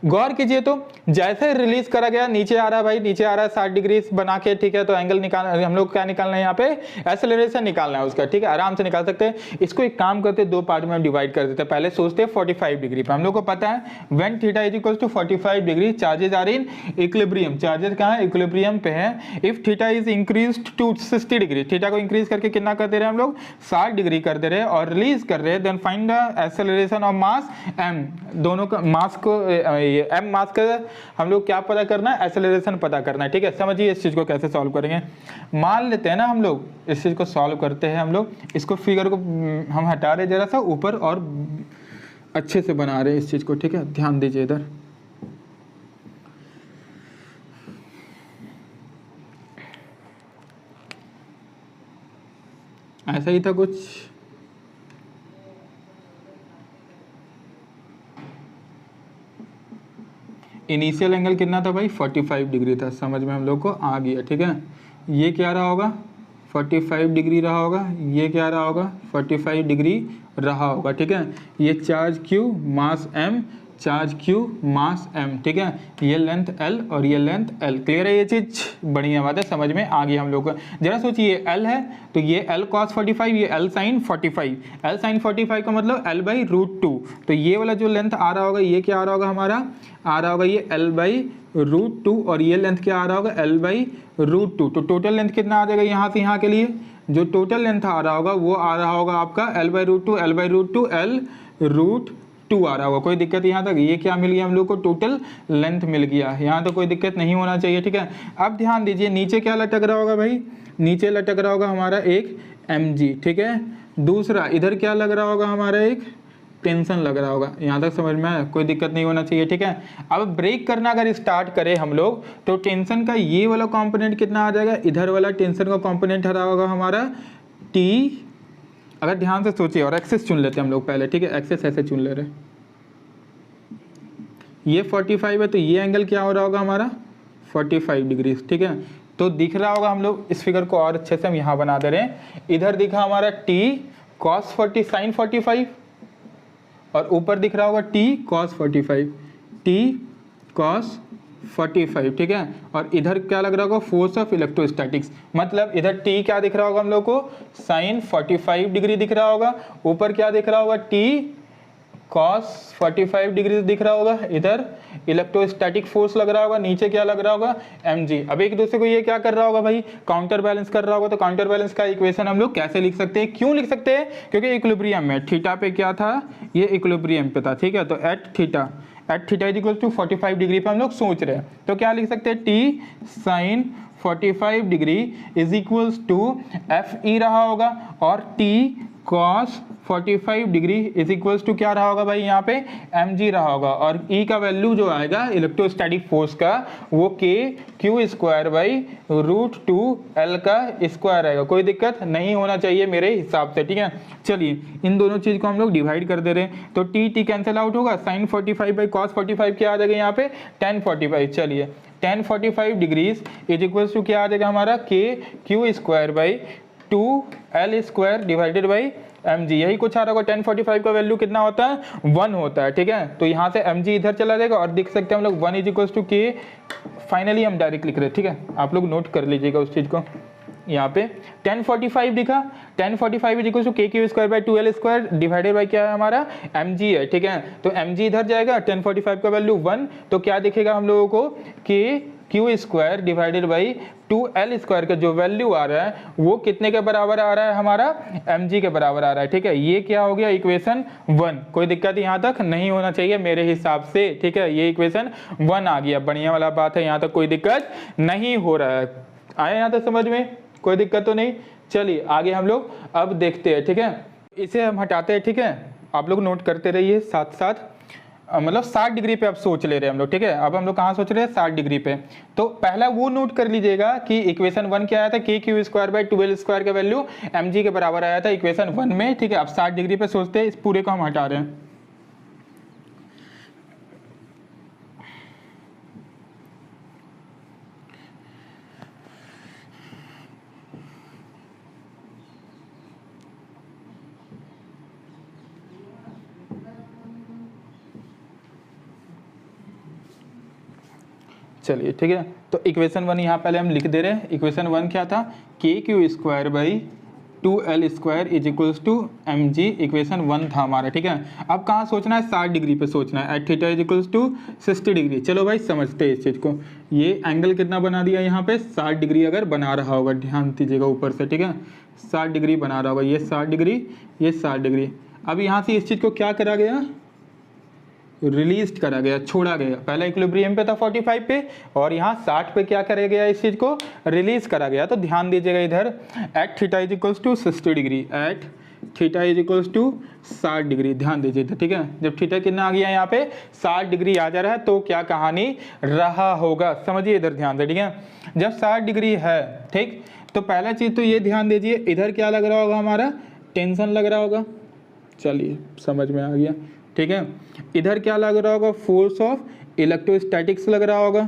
गौर कीजिए। तो जैसे रिलीज करा गया, नीचे आ रहा है भाई, नीचे आ रहा है 60 डिग्री बना के, ठीक है। तो एंगल निकालना, हम लोग क्या निकालना है यहाँ पे, एक्सेलरेशन निकालना है उसका, ठीक है। आराम से निकाल सकते हैं। इसको एक काम करते हैं, दो पार्ट में हम डिवाइड कर देते हैं। पहले सोचते हैं 45 डिग्री पे, हम लोग को पता है when theta is equal to 45 degree charges are in equilibrium. Charges कहाँ है, इक्विलिब्रियम पे है। If theta is increased to 60 degree, theta को इंक्रीज करके कितना कर दे रहे हैं हम लोग, 60 डिग्री कर दे रहे हैं और रिलीज कर रहे हैं। Then find the acceleration of mass m. दोनों का मास को, एम मास का हम लोग क्या पता करना है, एक्सेलरेशन पता करना है, ठीक है। समझिए इस चीज को कैसे सॉल्व करेंगे। मान लेते हैं ना, हम लोग इस चीज को सॉल्व करते हैं, हम लोग इसको फिगर को हम हटा रहे जरा सा ऊपर और अच्छे से बना रहे हैं इस चीज को, ठीक है। ध्यान दीजिए इधर, ऐसा ही था कुछ। इनिशियल एंगल कितना था भाई, 45 डिग्री था, समझ में हम लोग को आ गया, ठीक है। ये क्या रहा होगा, 45 डिग्री रहा होगा। ये क्या रहा होगा, 45 डिग्री रहा होगा, ठीक है। ये चार्ज Q, मास M, चार्ज Q, मास M, ठीक है। ये लेंथ L और ये लेंथ L। क्लियर है ये चीज? बढ़िया बात है, समझ में आ गई हम लोग को। जरा सोचिए, L है तो ये L cos 45, ये L sin 45। L sin 45 का मतलब L बाई रूट 2। तो ये वाला जो लेंथ आ रहा होगा, ये क्या आ रहा होगा हमारा, आ रहा होगा ये L बाई रूट 2, और ये लेंथ क्या आ रहा होगा, L बाई रूट 2। तो टोटल लेंथ कितना आ जाएगा यहाँ से यहाँ के लिए, जो टोटल लेंथ आ रहा होगा वो आ रहा होगा आपका L by root 2, L by root 2, L root 2 आ रहा होगा। कोई दिक्कत यहाँ तक? ये क्या मिल गया हम लोग को, टोटल लेंथ मिल गया। यहाँ तो कोई दिक्कत नहीं होना चाहिए, ठीक है। अब ध्यान दीजिए, नीचे क्या लटक रहा होगा भाई, नीचे लटक रहा होगा हमारा एक mg, ठीक है। दूसरा इधर क्या लग रहा होगा हमारा, एक टेंशन लग रहा होगा। यहाँ तक समझ में आया? कोई दिक्कत नहीं होना चाहिए, ठीक है। अब ब्रेक करना अगर स्टार्ट करें हम लोग, तो टेंशन का ये वाला कंपोनेंट कितना आ जाएगा, इधर वाला टेंशन का कंपोनेंट आ रहा होगा हमारा T। अगर ध्यान से सोचिए, और एक्सेस चुन लेते हैं हम लोग पहले, ठीक है। एक्सेस ऐसे चुन ले रहे, ये 45 है तो ये एंगल क्या हो रहा होगा हमारा 45 डिग्री, ठीक है। तो दिख रहा होगा, हम लोग इस फिगर को और अच्छे से हम यहाँ बना दे रहे हैं। इधर दिखा हमारा T cos 40 sin 45, और ऊपर दिख रहा होगा T cos 45, T cos 45, ठीक है। और इधर क्या लग रहा होगा, फोर्स ऑफ इलेक्ट्रोस्टैटिक्स। मतलब इधर T क्या दिख रहा होगा हम लोग को, sin 45 डिग्री दिख रहा होगा। ऊपर क्या दिख रहा होगा, T cos 45 डिग्री दिख रहा होगा। इधर इलेक्ट्रोस्टैटिक फोर्स लग रहा होगा, नीचे क्या लग रहा होगा, mg। अब एक दूसरे को ये क्या कर रहा होगा भाई, काउंटर बैलेंस कर रहा होगा। तो काउंटर बैलेंस का इक्वेशन हम लोग कैसे लिख सकते हैं, क्यों लिख सकते हैं, क्योंकि इक्विलिब्रियम में थीटा पे क्या था, ये इक्विलिब्रियम पे था, ठीक है। तो at theta at theta is equal to 45 degree पे हम लोग सोच रहे हैं, तो क्या लिख सकते हैं, t sine 45 degree is equals to f e रहा होगा, और t cos 45 degree is equals to क्या रहा होगा भाई, यहाँ पे एम जी रहा होगा, और ई का वैल्यू जो आएगा इलेक्ट्रोस्टैटिक फोर्स का वो k q square by root two l का स्क्वायर आएगा। कोई दिक्कत नहीं होना चाहिए मेरे हिसाब से, ठीक है। चलिए इन दोनों चीज को हम लोग डिवाइड कर दे रहे हैं, तो टी टी कैंसिल आउट होगा, साइन 45 बाई कॉस 45 क्या आ जाएगा यहाँ पे, tan 45। चलिए tan 45 degrees is equals to क्या आ जाएगा हमारा, k q square by 2l square divided by m g, यही कुछ आ रहा होगा। tan 45 का वैल्यू कितना होता है, 1 होता है, ठीक है। तो यहाँ से एम जी इधर चला जाएगा और देख सकते हैं हम लोग 1 इज इक्वल्स टू के, फाइनली हम डायरेक्ट लिख रहे हैं, ठीक है। आप लोग नोट कर लीजिएगा उस चीज़ को। यहाँ पे tan 45 दिखा, tan 45 इज इक्वल्स टू के q square by 2l square divided by क्या है हमारा, एम जी है, ठीक है। तो एम जी इधर जाएगा, tan 45 का वैल्यू 1, तो क्या दिखेगा हम लोगों को, के q square divided by 2l square का जो वैल्यू आ रहा है वो कितने के बराबर आ रहा है हमारा, mg के बराबर आ रहा है, ठीक है। ये क्या हो गया, इक्वेशन 1। कोई दिक्कत यहाँ तक नहीं होना चाहिए मेरे हिसाब से, ठीक है। ये इक्वेशन 1 आ गया, बढ़िया वाला बात है, यहाँ तक कोई दिक्कत नहीं हो रहा है। आया यहाँ तक समझ में, कोई दिक्कत तो नहीं। चलिए आगे हम लोग अब देखते हैं, ठीक है। इसे हम हटाते हैं, ठीक है। आप लोग नोट करते रहिए साथ साथ, मतलब 60 डिग्री पे अब सोच ले रहे हैं हम लोग, ठीक है। अब हम लोग कहाँ सोच रहे हैं, 60 डिग्री पे। तो पहला वो नोट कर लीजिएगा कि इक्वेशन 1 क्या आया था, k q square by 2l square का वैल्यू एम जी के बराबर आया था इक्वेशन 1 में, ठीक है। अब 60 डिग्री पे सोचते हैं, इस पूरे को हम हटा रहे हैं। चलिए ठीक है, तो इक्वेशन 1 यहाँ पहले हम लिख दे रहे हैं। इक्वेशन 1 क्या था, k q square by 2l square is equals to m g, equation 1 था हमारा, ठीक है। अब कहाँ सोचना है, 60 डिग्री पे सोचना है, at theta is equals to 60 degree. चलो भाई समझते हैं इस चीज़ को। ये एंगल कितना बना दिया यहाँ पे, 60 डिग्री अगर बना रहा होगा, ध्यान दीजिएगा ऊपर से, ठीक है। 60 डिग्री बना रहा होगा, ये 60 डिग्री, ये 60 डिग्री। अब यहाँ से इस चीज़ को क्या करा गया, रिलीज करा गया, छोड़ा गया। पहले इक्विलिब्रियम पे था 45 पे, और यहाँ 60 पे क्या करा गया, इस चीज को रिलीज करा गया। तो ध्यान दीजिएगा इधर, at theta is equals to 60 degree, at theta is equals to 60 degree, ध्यान दीजिए इधर, ठीक है। जब थीटा कितना आ गया यहाँ पे 60 डिग्री आ जा रहा है, तो क्या कहानी रहा होगा, समझिए इधर ध्यान से, ठीक है। जब 60 डिग्री है, ठीक, तो पहला चीज तो ये ध्यान दीजिए, इधर क्या लग रहा होगा हमारा, टेंशन लग रहा होगा। चलिए समझ में आ गया, ठीक है। इधर क्या लग रहा होगा, फोर्स ऑफ इलेक्ट्रोस्टैटिक्स लग रहा होगा,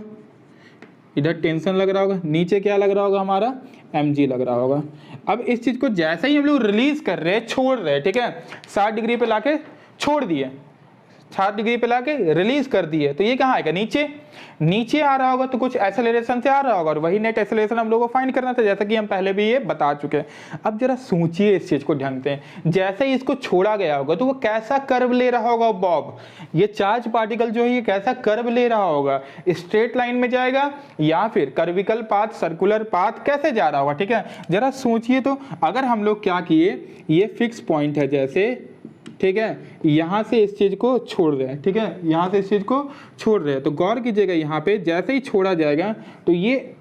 इधर टेंशन लग रहा होगा, नीचे क्या लग रहा होगा हमारा, mg लग रहा होगा। अब इस चीज को जैसे ही हम लोग रिलीज कर रहे हैं, छोड़ रहे हैं, ठीक है, 60 डिग्री पे लाके छोड़ दिए, 60 डिग्री पे लाके रिलीज कर दिए, तो ये कहाँ आएगा, नीचे। नीचे आ रहा होगा तो कुछ एक्सेलरेशन से आ रहा होगा, और वही नेट एक्सेलरेशन हम लोगों को फाइंड करना था, जैसा कि हम पहले भी ये बता चुके हैं। अब जरा सोचिए इस चीज को ध्यान से, जैसे ही इसको छोड़ा गया होगा तो वो कैसा कर्व ले रहा होगा बॉब, ये चार्ज पार्टिकल जो है ये कैसा कर्व ले रहा होगा, स्ट्रेट लाइन में जाएगा या फिर कर्विकल पाथ, सर्कुलर पाथ, कैसे जा रहा होगा, ठीक है। जरा सोचिए तो, अगर हम लोग क्या किए, ये फिक्स पॉइंट है जैसे, ठीक है, यहाँ से इस चीज को छोड़ रहे हैं, ठीक है, यहाँ से इस चीज को छोड़ रहे हैं, तो गौर कीजिएगा यहाँ पे जैसे ही छोड़ा जाएगा तो ये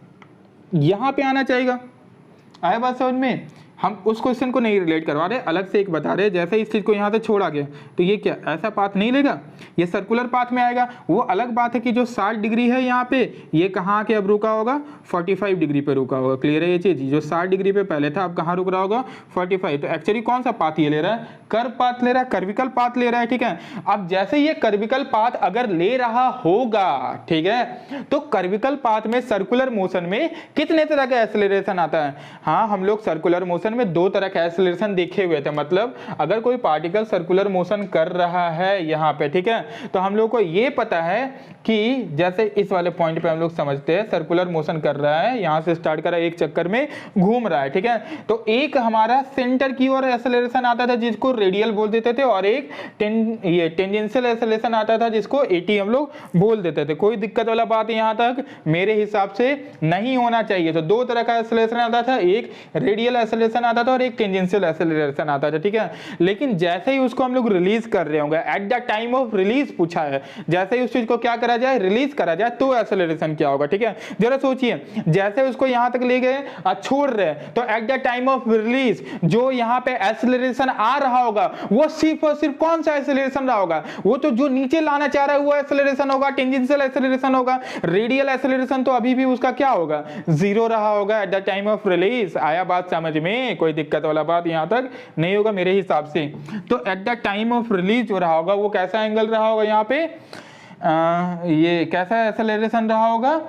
यहाँ पे आना चाहिए। आया बात समझ में, हम उस क्वेश्चन को नहीं रिलेट करवा रहे, अलग से एक बता रहे, जैसे इस चीज को यहाँ से छोड़ा गया तो ये क्या ऐसा पाथ नहीं लेगा, ये सर्कुलर पाथ में आएगा। वो अलग बात है कि जो 60 डिग्री है यहाँ पे, ये कहाँ के अब रुका होगा, 45 डिग्री पे रुका होगा। क्लियर है ये चीज, जो 60 डिग्री पे पहले था अब कहाँ रुक रहा होगा, 45। तो एक्चुअली कौन सा पाथ ये ले रहा है, कर्व पाथ ले रहा है, कर्विकल पाथ ले रहा है, ठीक है। अब जैसे ये कर्विकल पाथ अगर ले रहा होगा, ठीक है, तो कर्विकल पाथ में सर्कुलर मोशन में कितने तरह का एक्सेलरेशन आता है। हाँ, हम लोग सर्कुलर मोशन में 2 तरह का एक्सेलरेशन देखे हुए थे, मतलब अगर कोई पार्टिकल सर्कुलर मोशन कर रहा है यहाँ पे, ठीक है, तो हम लोग को ये पता है कि जैसे इस वाले पॉइंट पे हम लोग समझते हैं सर्कुलर मोशन कर रहा है, यहाँ से स्टार्ट करा, एक चक्कर में घूम रहा है, ठीक है। तो एक हमारा सेंटर की ओर एक्सेलरेशन आता था जिसको रेडियल बोल देते थे, और एक टेंजेंशियल एक्सेलरेशन आता था जिसको एटी हम लोग बोल देते थे। कोई दिक्कत वाला बात यहाँ तक मेरे हिसाब से नहीं होना चाहिए। तो 2 तरह का एक्सेलरेशन आता था, एक रेडियल एक्सेलरेशन एक्सेलरेशन आता था और एक टेंजेंशियल एक्सेलरेशन आता था, ठीक है। लेकिन जैसे ही उसको हम लोग रिलीज कर रहे होंगे, at the time of release पूछा है, जैसे ही उस चीज को क्या करा जाए, रिलीज करा जाए, तो एक्सेलरेशन क्या होगा, ठीक है। जरा सोचिए, जैसे उसको यहां तक ले गए छोड़ रहे हैं, तो at the time of release जो यहां पे एक्सेलरेशन आ रहा होगा वो सिर्फ और सिर्फ कौन सा एक्सेलरेशन रहा होगा, वो तो जो नीचे लाना चाह रहा है वो एक्सेलरेशन होगा, टेंजेंशियल एक्सेलरेशन होगा। रेडियल एक्सेलरेशन तो अभी भी उसका क्या होगा, जीरो रहा होगा at the time of release. आया बात समझ में, कोई दिक्कत वाला बात यहां तक नहीं होगा मेरे हिसाब से। तो at the time of release जो रहा होगा वो कैसा एंगल रहा होगा, यहाँ पे ये कैसा एक्सेलरेशन रहा होगा,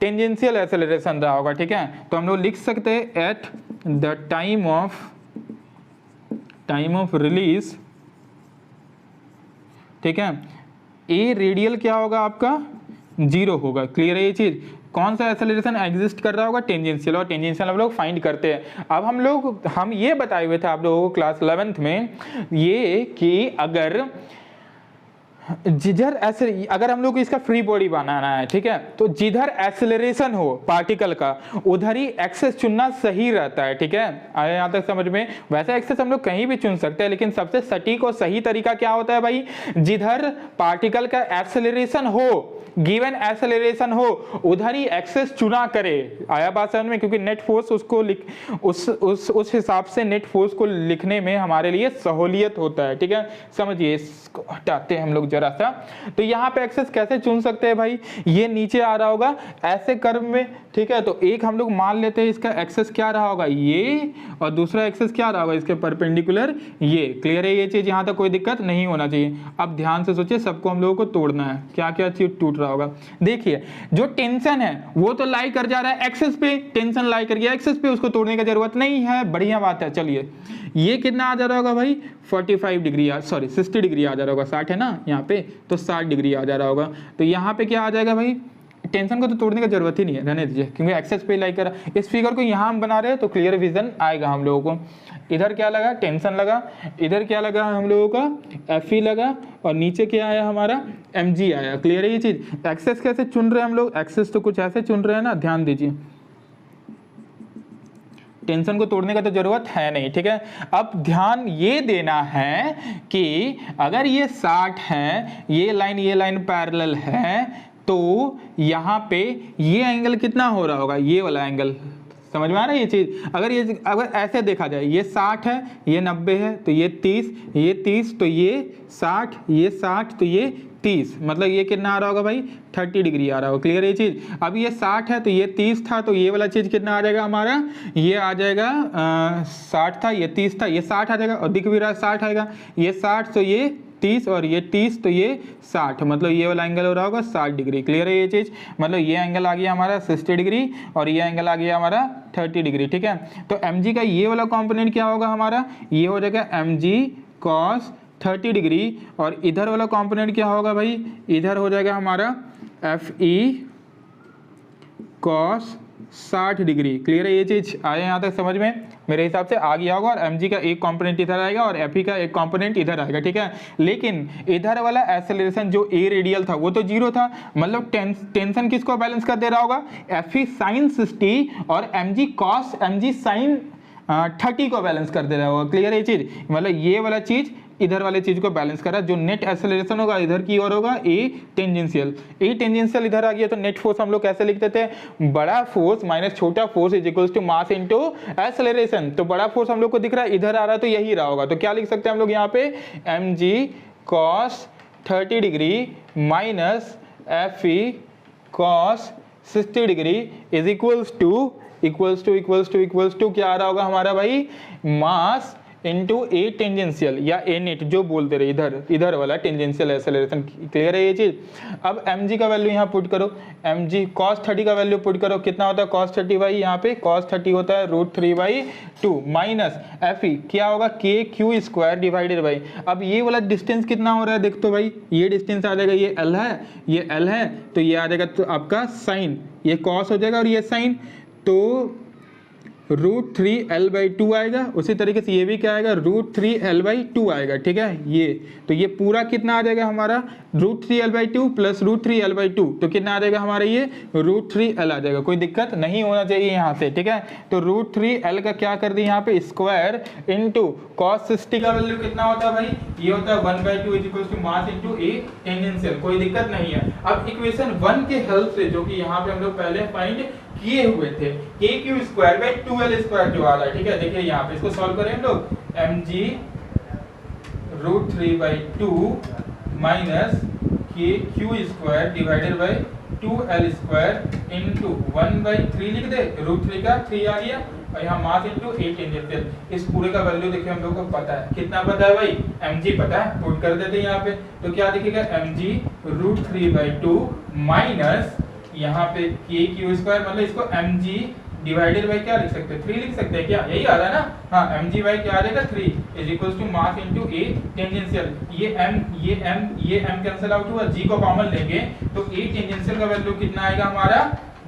टेंजेंशियल एक्सेलरेशन रहा होगा, ठीक है। तो हम लोग लिख सकते हैं at the time of release, ठीक है, ए रेडियल क्या होगा आपका, जीरो होगा। क्लियर है ये चीज। कौन सा एक्सेलरेशन एग्जिस्ट कर रहा होगा, टेंजेंशियल, और टेंजेंशियल हम लोग फाइंड करते हैं। अब हम ये बताए हुए थे आप लोगों को क्लास 11th में ये कि अगर जिधर अगर हम लोग को इसका फ्री बॉडी बनाना है, ठीक है, तो जिधर एक्सेलरेशन हो पार्टिकल का उधर ही एक्सेस चुनना सही रहता है, ठीक है। आया यहाँ तक समझ में। वैसे एक्सेस हम लोग कहीं भी चुन सकते हैं, लेकिन सबसे सटीक और सही तरीका क्या होता है भाई, जिधर पार्टिकल का एक्सेलरेशन हो, गिवन एक्सेलरेशन हो, उधर ही एक्सेस चुना करे। आया बात समझ में, क्योंकि नेट फोर्स उसको उस हिसाब से नेट फोर्स को लिखने में हमारे लिए सहूलियत होता है, ठीक है। समझिए, इसको हटाते हैं हम लोग जरा सा। तो यहाँ पे एक्सेस कैसे चुन सकते हैं भाई, ये नीचे आ रहा होगा ऐसे कर्व में, ठीक है। तो एक हम लोग मान लेते हैं इसका एक्सेस क्या रहा होगा, ये, और दूसरा एक्सेस क्या रहा होगा इसके परपेंडिकुलर, ये। क्लियर है ये चीज, यहाँ तक कोई दिक्कत नहीं होना चाहिए। अब ध्यान से सोचिए, सबको हम लोगों को तोड़ना है, क्या क्या चीज टूट रहा होगा। देखिए, जो टेंशन है वो तो लाई कर जा रहा है एक्सेस पे, टेंशन लाई कर गया एक्सेस पे, उसको तोड़ने की जरूरत नहीं है, बढ़िया बात है। चलिए, ये कितना आ जा रहा होगा भाई, 45 डिग्री, सॉरी 60 डिग्री आ जा रहा होगा, 60 है ना यहाँ पे, तो 60 डिग्री आ जा रहा होगा। तो यहाँ पे क्या आ जाएगा भाई, टेंशन को तो तोड़ने की जरूरत ही नहीं है, रहने दीजिए, क्योंकि एक्सेस पे लाई कर। इस फिगर को यहाँ हम बना रहे हैं तो क्लियर विजन आएगा हम लोगों को। इधर क्या लगा, टेंशन लगा, इधर क्या लगा हम लोगों का, एफ ई लगा, और नीचे क्या आया हमारा, एम जी आया। क्लियर है ये चीज। एक्सेस कैसे चुन रहे हैं हम लोग, एक्सेस तो कुछ ऐसे चुन रहे हैं ना, ध्यान दीजिए, टेंशन को तोड़ने का तो जरूरत है नहीं, ठीक है। अब ध्यान ये देना है कि अगर ये 60 है, ये लाइन पैरेलल है, तो यहाँ पे ये एंगल कितना हो रहा होगा, ये वाला एंगल। समझ में आ रहा है ये चीज। अगर ऐसे देखा जाए, ये 60 है, ये 90 है, तो ये 30, ये 30, तो ये 60, ये 60, तो ये 30, मतलब ये कितना आ रहा होगा भाई, 30 डिग्री आ रहा होगा। क्लियर है ये चीज। अब ये 60 है तो ये 30 था, तो ये वाला चीज कितना आ जाएगा हमारा, ये आ जाएगा 60 था, ये 30 था, ये 60 आ जाएगा, और दिख भी रहा है 60 आएगा, ये 60, तो ये 30, और ये 30, तो ये 60, मतलब ये वाला एंगल हो रहा होगा 60 डिग्री। क्लियर है ये चीज। मतलब ये एंगल आ गया हमारा 60 डिग्री, और ये एंगल आ गया हमारा 30 डिग्री, ठीक है। तो mg का ये वाला कंपोनेंट क्या होगा हमारा, ये हो जाएगा mg cos 30 डिग्री, और इधर वाला कंपोनेंट क्या होगा भाई, इधर हो जाएगा हमारा fe cos 60 डिग्री। क्लियर है ये चीज। आया यहाँ तक समझ में, मेरे हिसाब से आ गया होगा। और mg का एक कंपोनेंट इधर आएगा और fe का एक कंपोनेंट इधर आएगा, ठीक है। लेकिन इधर वाला एक्सेलरेशन जो a रेडियल था वो तो जीरो था, मतलब टेंशन किसको बैलेंस कर दे रहा होगा, fe sin 60 और mg sin 30 को बैलेंस कर दे रहा होगा। क्लियर है ये चीज। मतलब ये वाला चीज इधर वाले चीज को बैलेंस कर रहा है। जो नेट एक्सेलरेशन होगा इधर की ओर होगा, ए टेंजेंशियल इधर आ गया, तो नेट फोर्स हम लोग कैसे लिखते थे, बड़ा फोर्स माइनस छोटा force is equals to mass into acceleration. तो बड़ा फोर्स हम लोग को दिख रहा है इधर आ रहा है, तो यही रहा होगा। तो क्या लिख सकते हैं हम लोग यहाँ पे, mg cos 30 degree minus fe cos 60 degree is equals to क्या आ रहा होगा हमारा भाई, मास इंटू ए टेंजेंशियल या ए नेट, जो बोलते रहे इधर वाला टेंजेंशियल एक्सेलरेशन। क्लियर है ये चीज। अब mg का वैल्यू यहाँ पुट करो, mg cos 30 का वैल्यू पुट करो, कितना होता है cos 30 भाई, यहाँ पे cos 30 होता है √3/2 माइनस fe क्या होगा, kq² डिवाइडेड बाई। अब ये वाला डिस्टेंस कितना हो रहा है, देख तो भाई, ये डिस्टेंस आ जाएगा, ये l है, ये l है, तो ये आ जाएगा तो आपका साइन, ये cos हो जाएगा और ये साइन, तो √3L/2 आएगा। उसी तरीके से ये भी क्या आएगा, √3L/2 आएगा। ठीक है, ये तो ये पूरा कितना आ जाएगा हमारा, √3L/2 प्लस √3L/2, तो कितना आ जाएगा हमारा, ये √3L आ जाएगा। कोई दिक्कत नहीं होना चाहिए यहाँ से। ठीक है, तो √3L का क्या कर दिए यहाँ पे, स्क्वायर इंटू cos 60 का वैल्यू कितना होता है भाई, ये होता है 1/2 is equal to mass into a tangential. कोई दिक्कत नहीं है। अब इक्वेशन 1 के हेल्प से, जो कि यहाँ पे हम लोग पहले फाइंड किए हुए थे, KQ²/2L² जो आ रहा है। ठीक है, देखिए यहाँ पे इसको सॉल्व करें हम लोग, mg √3/2 minus KQ² divided by 2L² into 1/3 लिख दे, √3 का 3 आ गया, और यहाँ मास इंटू 8 टेंजेंशियल। इस पूरे का वैल्यू देखिए हम लोग को पता है, कितना पता है भाई, mg पता है, पुट कर देते हैं यहाँ पे। तो क्या दिखेगा, mg √3/2 माइनस यहाँ पे KQ² मतलब इसको mg डिवाइडेड बाय क्या लिख सकते हैं, 3 लिख सकते हैं क्या, यही आ रहा है ना। हाँ, mg बाय क्या आ जाएगा, 3 is equals to mass into a tangential. ये m कैंसिल आउट हुआ, g को कॉमन लेंगे तो a टेंजेंशियल का वैल्यू कितना आएगा हमारा,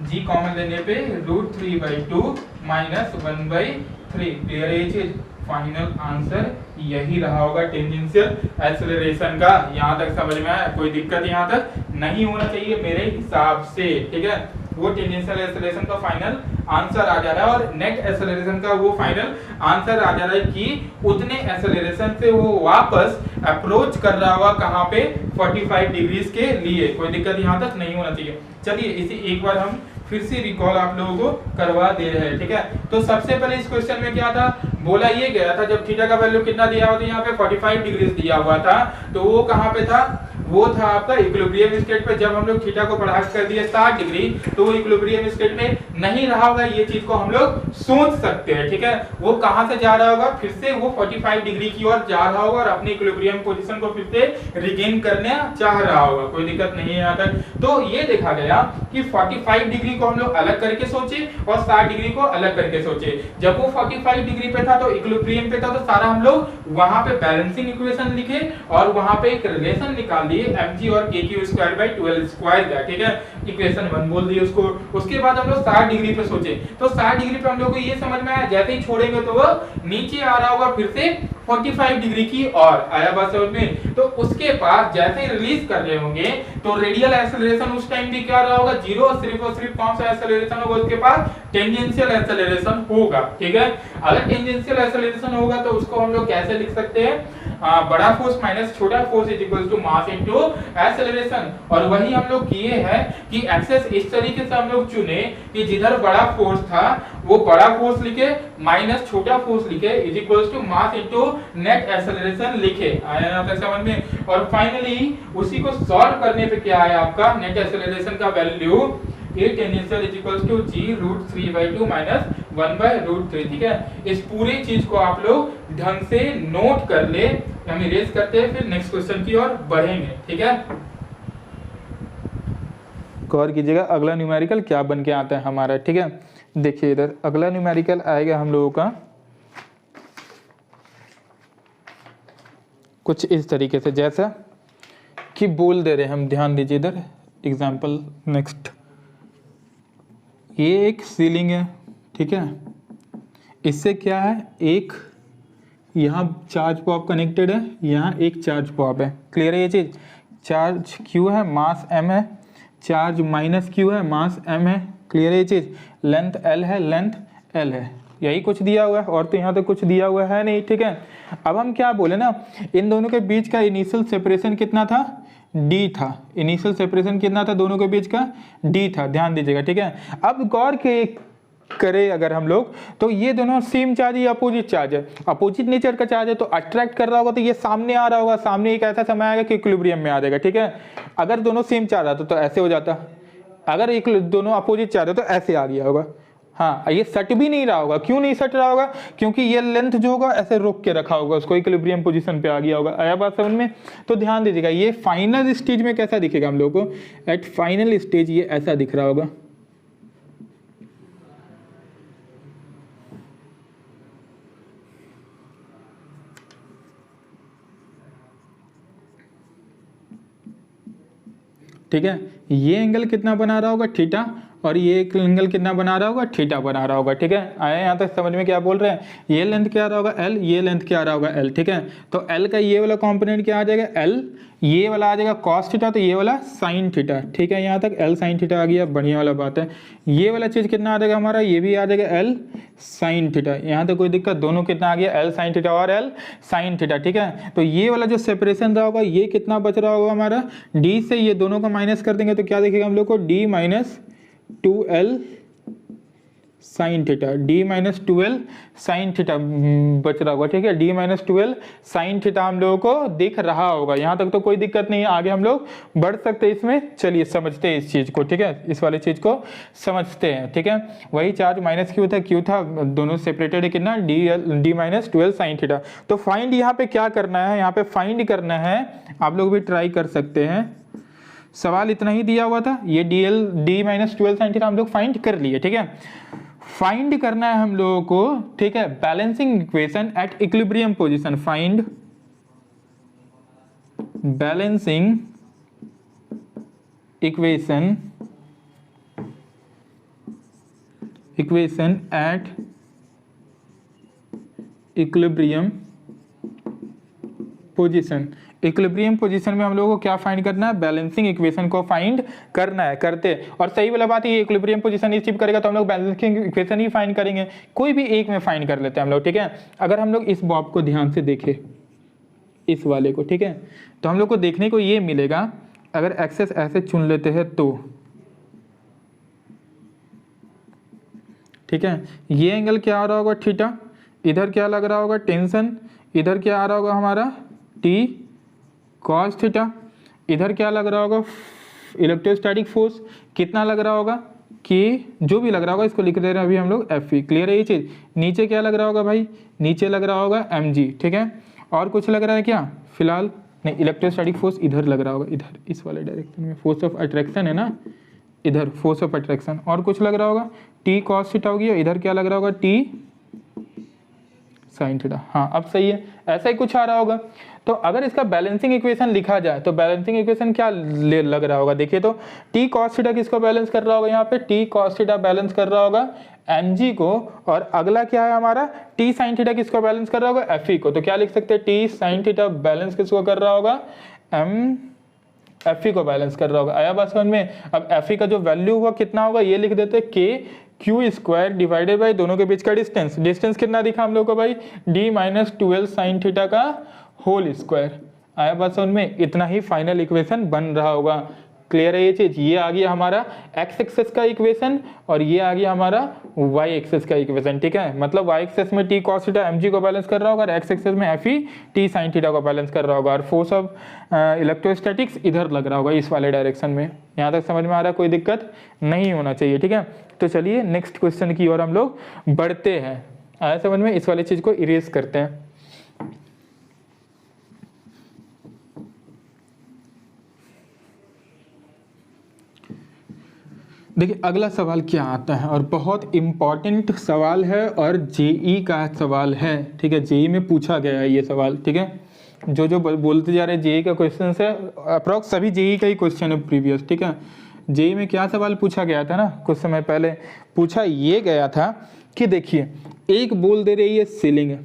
g कॉमन लेने पे √3/2 माइनस 1/3। क्लियर है ये चीज। फाइनल आंसर यही रहा होगा टेंजेंशियल एक्सेलरेशन का। यहाँ तक समझ में आया, कोई दिक्कत यहाँ तक नहीं होना चाहिए मेरे हिसाब से। ठीक है, वो टेंजेंशियल एक्सेलरेशन का फाइनल आंसर आ जा रहा है, और नेट एक्सेलरेशन का वो फाइनल आंसर आ जा रहा है कि उतने एक्सेलरेशन से वो वापस अप्रोच कर रहा होगा कहाँ पे, 45 डिग्रीज के लिए। कोई दिक्कत यहाँ तक नहीं होना चाहिए। चलिए इसे एक बार हम फिर से रिकॉल आप लोगों को करवा दे रहे हैं। ठीक है, तो सबसे पहले इस क्वेश्चन में क्या था, बोला ये गया था जब थीटा का वैल्यू कितना दिया हुआ था, यहाँ पे 45 डिग्रीज दिया हुआ था, तो वो कहाँ पे था, वो था आपका इक्विलिब्रियम स्टेट पे। जब हम लोग थीटा को बढ़ा कर दिए 60 डिग्री, तो वो इक्विलिब्रियम स्टेट में नहीं रहा होगा, ये चीज को हम लोग सोच सकते हैं। ठीक है, वो कहां से जा रहा होगा, फिर से वो 45 डिग्री की ओर जा रहा होगा और अपनी इक्विलिब्रियम पोजीशन को फिर से रिगेन करने चाह रहा होगा। कोई दिक्कत नहीं है यहाँ तक। तो ये देखा गया कि 45 डिग्री को हम लोग अलग करके सोचे और 60 डिग्री को अलग करके सोचे। जब वो 45 डिग्री पे था तो इक्विलिब्रियम पे था, तो सारा हम लोग वहां पे बैलेंसिंग इक्वेशन लिखे और वहां पे एक रिलेशन निकाल दिए mg और KQ²/2L² का। ठीक है, इक्वेशन 1 बोल दिए उसको। उसके बाद हम लोग 60 डिग्री पे सोचे, तो 60 डिग्री पे हम लोग को ये समझ में आया, जैसे ही छोड़ेंगे तो वो नीचे आ रहा होगा, फिर से 45 डिग्री की और आया बात समझ में। तो उसके बाद जैसे ही रिलीज कर रहे होंगे तो रेडियल एक्सेलरेशन उस टाइम भी क्या रहा होगा, 0, और सिर्फ कौन सा एक्सेलरेशन होगा, उसके पास टेंजेंशियल एक्सेलरेशन होगा। ठीक है, अगर टेंजेंशियल एक्सेलरेशन होगा तो उसको हम लोग कैसे लिख सकते हैं, बड़ा फोर्स माइनस छोटा force is equal to mass into acceleration. और वही हम लोग किए हैं कि एक्सेस इस तरीके से हम लोग चुने कि जिधर बड़ा फोर्स था वो बड़ा फोर्स लिखे, माइनस छोटा फोर्स लिखे, is equal to mass into net acceleration लिखे। आया ना तक समझ में। और फाइनली उसी को सॉल्व करने पे क्या आया आपका, नेट एक्सेलरेशन का value A tangential is equal to g √3/2 minus 1/√3। ठीक है, इस पूरी चीज को आप लोग ढंग से नोट कर ले। हम इरेज करते हैं, फिर नेक्स्ट क्वेश्चन की ओर बढ़ेंगे। ठीक है, गौर कीजिएगा अगला न्यूमेरिकल क्या बन के आता है हमारा। ठीक है, देखिए इधर अगला न्यूमेरिकल आएगा हम लोगों का कुछ इस तरीके से, जैसा कि बोल दे रहे हैं हम, ध्यान दीजिए इधर एग्जाम्पल नेक्स्ट। ये एक सीलिंग है। ठीक है, इससे क्या है, एक यहाँ चार्ज पॉप कनेक्टेड है, यहाँ एक चार्ज पॉप है। क्लियर है ये चीज। चार्ज Q है, मास M है, चार्ज माइनस Q है, मास M है। क्लियर है ये चीज। लेंथ L है, लेंथ L है, यही कुछ दिया हुआ है, और तो यहाँ तो कुछ दिया हुआ है नहीं। ठीक है, अब हम क्या बोले ना, इन दोनों के बीच का इनिशियल सेपरेशन कितना था, D था। इनिशियल सेपरेशन कितना था दोनों के बीच का, D था। ध्यान दीजिएगा। ठीक है, अब गौर के करें अगर हम लोग, तो ये दोनों सेम चार्ज या अपोजिट चार्ज है, अपोजिट नेचर का चार्ज है, तो अट्रैक्ट कर रहा होगा तो ये सामने आ रहा होगा, सामने एक ऐसा समय आएगा कि इक्विलिब्रियम में आ जाएगा। ठीक है, अगर दोनों सेम चार्ज आता तो ऐसे हो जाता, अगर एक दोनों अपोजिट चार्ज है तो ऐसे आ गया होगा। हाँ, ये सट भी नहीं रहा होगा। क्यों नहीं सट रहा होगा, क्योंकि ये लेंथ जो होगा ऐसे रोक के रखा होगा, उसको इक्विलिब्रियम पोजीशन पे आ गया होगा। आया बात समझ में। तो ध्यान दीजिएगा, ये फाइनल स्टेज में कैसा दिखेगा हम लोगों को, एट फाइनल स्टेज ये ऐसा दिख रहा होगा। ठीक है, ये एंगल कितना बना रहा होगा, थीटा, और ये एक एंगल कितना बना रहा होगा, थीटा बना रहा होगा। ठीक है, आया यहाँ तक समझ में? क्या बोल रहे हैं, ये लेंथ क्या आ रहा होगा एल, ये लेंथ क्या आ रहा होगा एल। ठीक है, तो एल का ये वाला कॉम्पोनेंट क्या आ जाएगा एल, ये वाला आ जाएगा कॉस थीटा, तो ये वाला साइन थीटा। ठीक है, यहाँ तक एल साइन थीटा आ गया, बढ़िया वाला बात है। ये वाला चीज कितना आ जाएगा हमारा, ये भी आ जाएगा एल साइन थीटा। यहाँ तक कोई दिक्कत, दोनों कितना आ गया एल साइन थीटा और एल साइन थीटा। ठीक है, तो ये वाला जो सेपरेशन रहा होगा ये कितना बच रहा होगा हमारा, डी से ये दोनों का माइनस कर देंगे तो क्या देखेगा हम लोग को, D minus 2l sine theta, D minus 2l sine theta बच रहा होगा। ठीक है, D minus 2l sine theta हम लोगों को दिख रहा होगा। यहाँ तक तो कोई दिक्कत नहीं है, आगे हम लोग बढ़ सकते हैं इसमें। चलिए समझते हैं इस चीज को। ठीक है, इस वाली चीज को समझते हैं। ठीक है, वही चार्ज माइनस क्यू था, दोनों सेपरेटेड है कितना, D minus 2l sine theta. तो फाइंड यहाँ पे क्या करना है, यहाँ पे फाइंड करना है, आप लोग भी ट्राई कर सकते हैं। सवाल इतना ही दिया हुआ था, ये डी माइनस 12 साइन थीटा हम लोग फाइंड कर लिए। ठीक है, फाइंड करना है हम लोगों को। ठीक है, balancing equation at equilibrium position, find balancing equation at equilibrium position. Equilibrium position में हम लोगों को क्या फाइंड करना है, बैलेंसिंग इक्वेशन को फाइंड करना है, करते। और सही वाला बात है, ये इक्विलिब्रियम पोजीशन अचीव करेगा तो हम लोग बैलेंसिंग इक्वेशन ही फाइंड करेंगे, कोई भी एक में फाइंड कर लेते हैं हम लोग। ठीक है, अगर हम लोग इस बॉब को ध्यान से देखें, इस वाले को, ठीक है, तो हम लोग को देखने को ये मिलेगा, अगर एक्सेस ऐसे चुन लेते हैं तो, ठीक है, ये एंगल क्या आ रहा होगा थीटा, इधर क्या लग रहा होगा टेंशन, इधर क्या आ रहा होगा हमारा टी कॉस थीटा, इधर क्या लग रहा होगा इलेक्ट्रोस्टैटिक फोर्स, कितना लग रहा होगा कि जो भी लग रहा होगा इसको लिख दे रहे हैं अभी हम लोग एफ ई। क्लियर है ये चीज? नीचे क्या लग रहा होगा भाई, नीचे लग रहा होगा एम जी। ठीक है, और कुछ लग रहा है क्या फिलहाल नहीं, इलेक्ट्रोस्टैटिक फोर्स इधर लग रहा होगा, इधर इस वाले डायरेक्शन में फोर्स ऑफ अट्रैक्शन है ना, इधर फोर्स ऑफ अट्रैक्शन। और कुछ लग रहा होगा टी कॉस थीटा होगी, इधर क्या लग रहा होगा टी साइन थीटा। हाँ अब सही है, ऐसा ही कुछ आ रहा होगा। तो अगर इसका बैलेंसिंग इक्वेशन लिखा जाए तो बैलेंसिंग इक्वेशन क्या लग रहा होगा, देखिए तो टी कॉस थीटा किसको बैलेंस कर रहा होगा, यहाँ पे टी कॉस थीटा बैलेंस कर रहा होगा एम जी को, और अगला क्या है हमारा टी साइन थीटा किसको बैलेंस कर रहा होगा एफ ई को। तो क्या लिख सकते हैं, टी साइन थीटा बैलेंस किसको कर रहा होगा, एम एफ ई को बैलेंस कर रहा होगा। आया बात समझ में? अब एफ ई का जो वैल्यू हुआ कितना होगा, ये लिख देते के क्यू स्क्वायर डिवाइडेड बाई दोनों के बीच का डिस्टेंस। डिस्टेंस कितना दिखा हम लोग को भाई, डी माइनस 12 साइन थीटा का होल स्क्वायर। आया बात समझ में? इतना ही फाइनल इक्वेशन बन रहा होगा। क्लियर है ये चीज? ये आ गया हमारा एक्स एक्सेस का इक्वेशन और ये आ गया हमारा वाई एक्सेस का इक्वेशन। ठीक है, मतलब वाई एक्सेस में t cos theta m g को बैलेंस कर रहा होगा और एक्स एक्सेस में f e t sine theta को बैलेंस कर रहा होगा, और फोर्स ऑफ इलेक्ट्रोस्टैटिक्स इधर लग रहा होगा इस वाले डायरेक्शन में। यहाँ तक समझ में आ रहा है? कोई दिक्कत नहीं होना चाहिए। ठीक है, तो चलिए नेक्स्ट क्वेश्चन की ओर हम लोग बढ़ते हैं। आया समझ में? इस वाली चीज को इरेज करते हैं। देखिए अगला सवाल क्या आता है, और बहुत इंपॉर्टेंट सवाल है और जेई का सवाल है। ठीक है, जेई में पूछा गया है ये सवाल। ठीक है, जो बोलते जा रहे हैं जेई का क्वेश्चन है, अप्रॉक्स सभी जेई का ही क्वेश्चन है प्रीवियस। ठीक है, जेई में क्या सवाल पूछा गया था ना, कुछ समय पहले पूछा ये गया था कि देखिए एक बोल दे रही है सीलिंग है,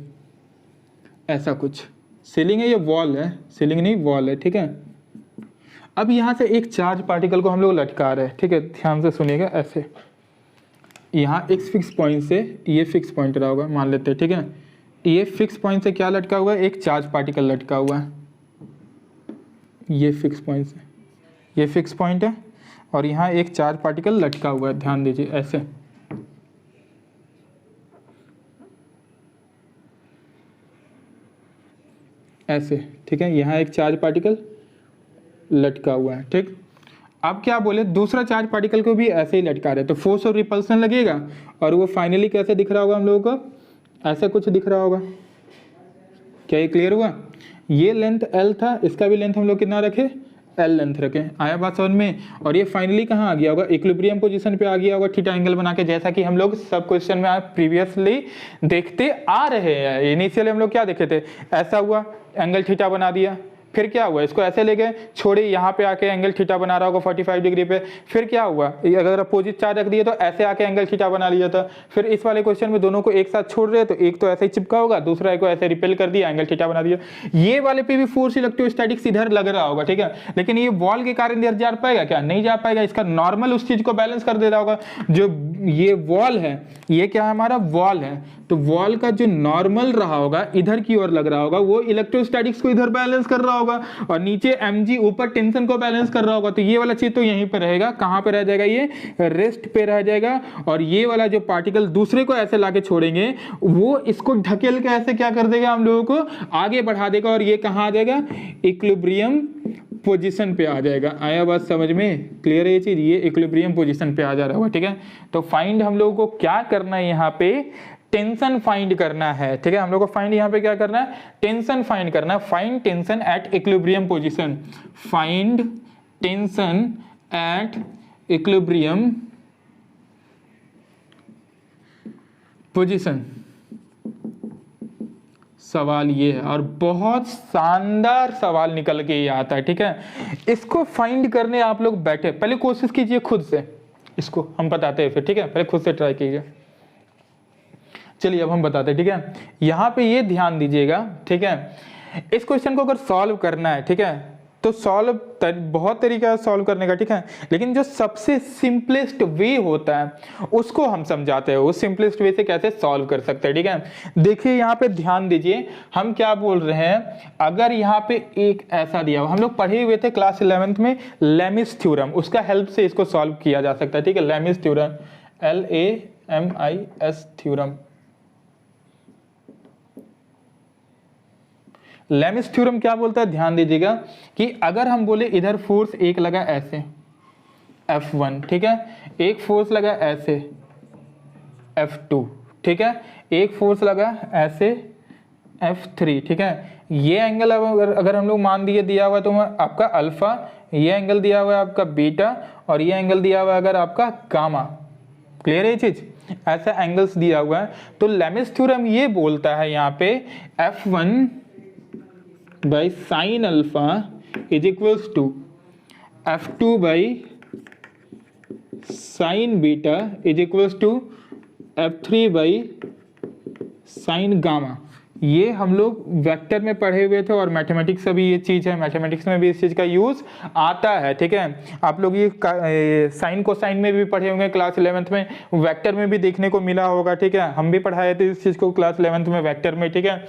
ऐसा कुछ सीलिंग है, ये वॉल है, सीलिंग नहीं वॉल है। ठीक है, अब यहाँ से एक चार्ज पार्टिकल को हम लोग लटका रहे हैं। ठीक है, ध्यान से सुनिएगा। ऐसे यहाँ एक फिक्स पॉइंट से ये फिक्स पॉइंट रहा होगा मान लेते हैं। ठीक है, ये फिक्स पॉइंट से क्या लटका हुआ है, एक चार्ज पार्टिकल लटका हुआ है। ये फिक्स पॉइंट से ये फिक्स पॉइंट है और यहाँ एक चार्ज पार्टिकल लटका हुआ है। ध्यान दीजिए ऐसे, ऐसे। ठीक है, यहाँ एक चार्ज पार्टिकल लटका हुआ है। ठीक, अब क्या बोले, दूसरा चार्ज पार्टिकल को भी ऐसे ही लटका रहे, तो फोर्स और रिपल्सन लगेगा और वो फाइनली कैसे दिख रहा होगा हम लोगों को, ऐसा कुछ दिख रहा होगा। क्या ये क्लियर हुआ? ये लेंथ L था, इसका भी लेंथ हम लोग कितना रखे, L लेंथ रखे। आया बात समझ में? और ये फाइनली कहाँ आ गया होगा, इक्विलिब्रियम पोजीशन पे आ गया होगा थीटा एंगल बना के, जैसा कि हम लोग सब क्वेश्चन में प्रीवियसली देखते आ रहे हैं। इनिशियली हम लोग क्या देखे थे, ऐसा हुआ एंगल थीटा बना दिया, फिर क्या हुआ, इसको ऐसे ले गए, छोड़े, यहाँ पे आके एंगल थीटा बना रहा होगा 45 डिग्री पे, फिर क्या हुआ, अगर अपोजिट चार्ज रख दिए तो ऐसे आके एंगल थीटा बना लिया था। फिर इस वाले क्वेश्चन में दोनों को एक साथ छोड़ रहे तो एक तो ऐसे ही चिपका होगा, दूसरा को ऐसे रिपेल कर दिया, एंगल थीटा बना दिया। ये वाले पे भी फोर्स इलेक्ट्रोस्टैटिक्स इधर लग रहा होगा, ठीक है, लेकिन ये वॉल के कारण इधर जा पाएगा क्या, नहीं जा पाएगा, इसका नॉर्मल उस चीज को बैलेंस कर दे रहा होगा। जो ये वॉल है, ये क्या है, हमारा वॉल है, तो वॉल का जो नॉर्मल रहा होगा इधर की ओर लग रहा होगा, वो इलेक्ट्रोस्टैटिक्स को इधर बैलेंस कर रहा होगा, और नीचे mg ऊपर टेंशन को बैलेंस कर रहा होगा। तो ये वाला चीज तो यहीं पे रहेगा, कहां पे रह जाएगा, ये रेस्ट पे रह जाएगा। और ये वाला जो पार्टिकल दूसरे को ऐसे लाके छोड़ेंगे, वो इसको ढकेल के ऐसे क्या कर देगा, हम लोगों को आगे बढ़ा देगा, और ये कहां आ जाएगा, इक्विलिब्रियम पोजीशन पे आ जाएगा। आया बात समझ में, क्लियर है ये चीज, ये इक्विलिब्रियम पोजीशन पे आ जा रहा होगा, ठीक है। तो फाइंड हम लोगों को क्या करना है, यहाँ पे टेंशन फाइंड करना है, ठीक है। हम लोग को फाइंड यहाँ पे क्या करना है, टेंशन फाइंड करना है। Find tension at equilibrium position, find tension at equilibrium position, सवाल ये है, और बहुत शानदार सवाल निकल के ये आता है, ठीक है। इसको फाइंड करने आप लोग बैठे, पहले कोशिश कीजिए खुद से, इसको हम बताते हैं फिर, ठीक है, पहले खुद से ट्राई कीजिए। चलिए अब हम बताते हैं, ठीक है। यहाँ पे ये ध्यान दीजिएगा, ठीक है, इस क्वेश्चन को अगर सॉल्व करना है, ठीक है, तो बहुत तरीका है सॉल्व करने का, ठीक है, लेकिन जो सबसे सिंपलेस्ट वे होता है उसको हम समझाते हैं, उस सिंपलेस्ट वे से कैसे सॉल्व कर सकते हैं, ठीक है। देखिए यहाँ पे ध्यान दीजिए, हम क्या बोल रहे हैं, अगर यहाँ पे एक ऐसा दिया हुआ, हम लोग पढ़े हुए थे क्लास 11th में लेमिस थ्योरम, उसका हेल्प से इसको सॉल्व किया जा सकता है, ठीक है। Lami's theorem, LAMIS theorem, Lami's theorem क्या बोलता है, ध्यान दीजिएगा कि अगर हम बोले इधर फोर्स एक लगा ऐसे F1, ठीक है, एक फोर्स लगा ऐसे F2, ठीक है, एक फोर्स लगा ऐसे F3, ठीक है, ये एंगल अगर हम लोग मान दिए दिया हुआ तो आपका अल्फा, ये एंगल दिया हुआ है आपका बीटा, और ये एंगल दिया हुआ है अगर आपका गामा, क्लियर है ये चीज, ऐसा एंगल्स दिया हुआ है। तो लेमिस थ्योरम ये बोलता है यहाँ पे F1 by sin alpha is equals to F2 by sin beta is equals to F3 by sin gamma। ये हम लोग वेक्टर में पढ़े हुए थे, और मैथमेटिक्स अभी ये चीज है, मैथमेटिक्स में भी इस चीज का यूज आता है, ठीक है। आप लोग ये साइन कोसाइन में भी पढ़े होंगे क्लास 11th में, वेक्टर में भी देखने को मिला होगा, ठीक है, हम भी पढ़ाए थे इस चीज को क्लास 11th में वेक्टर में, ठीक है।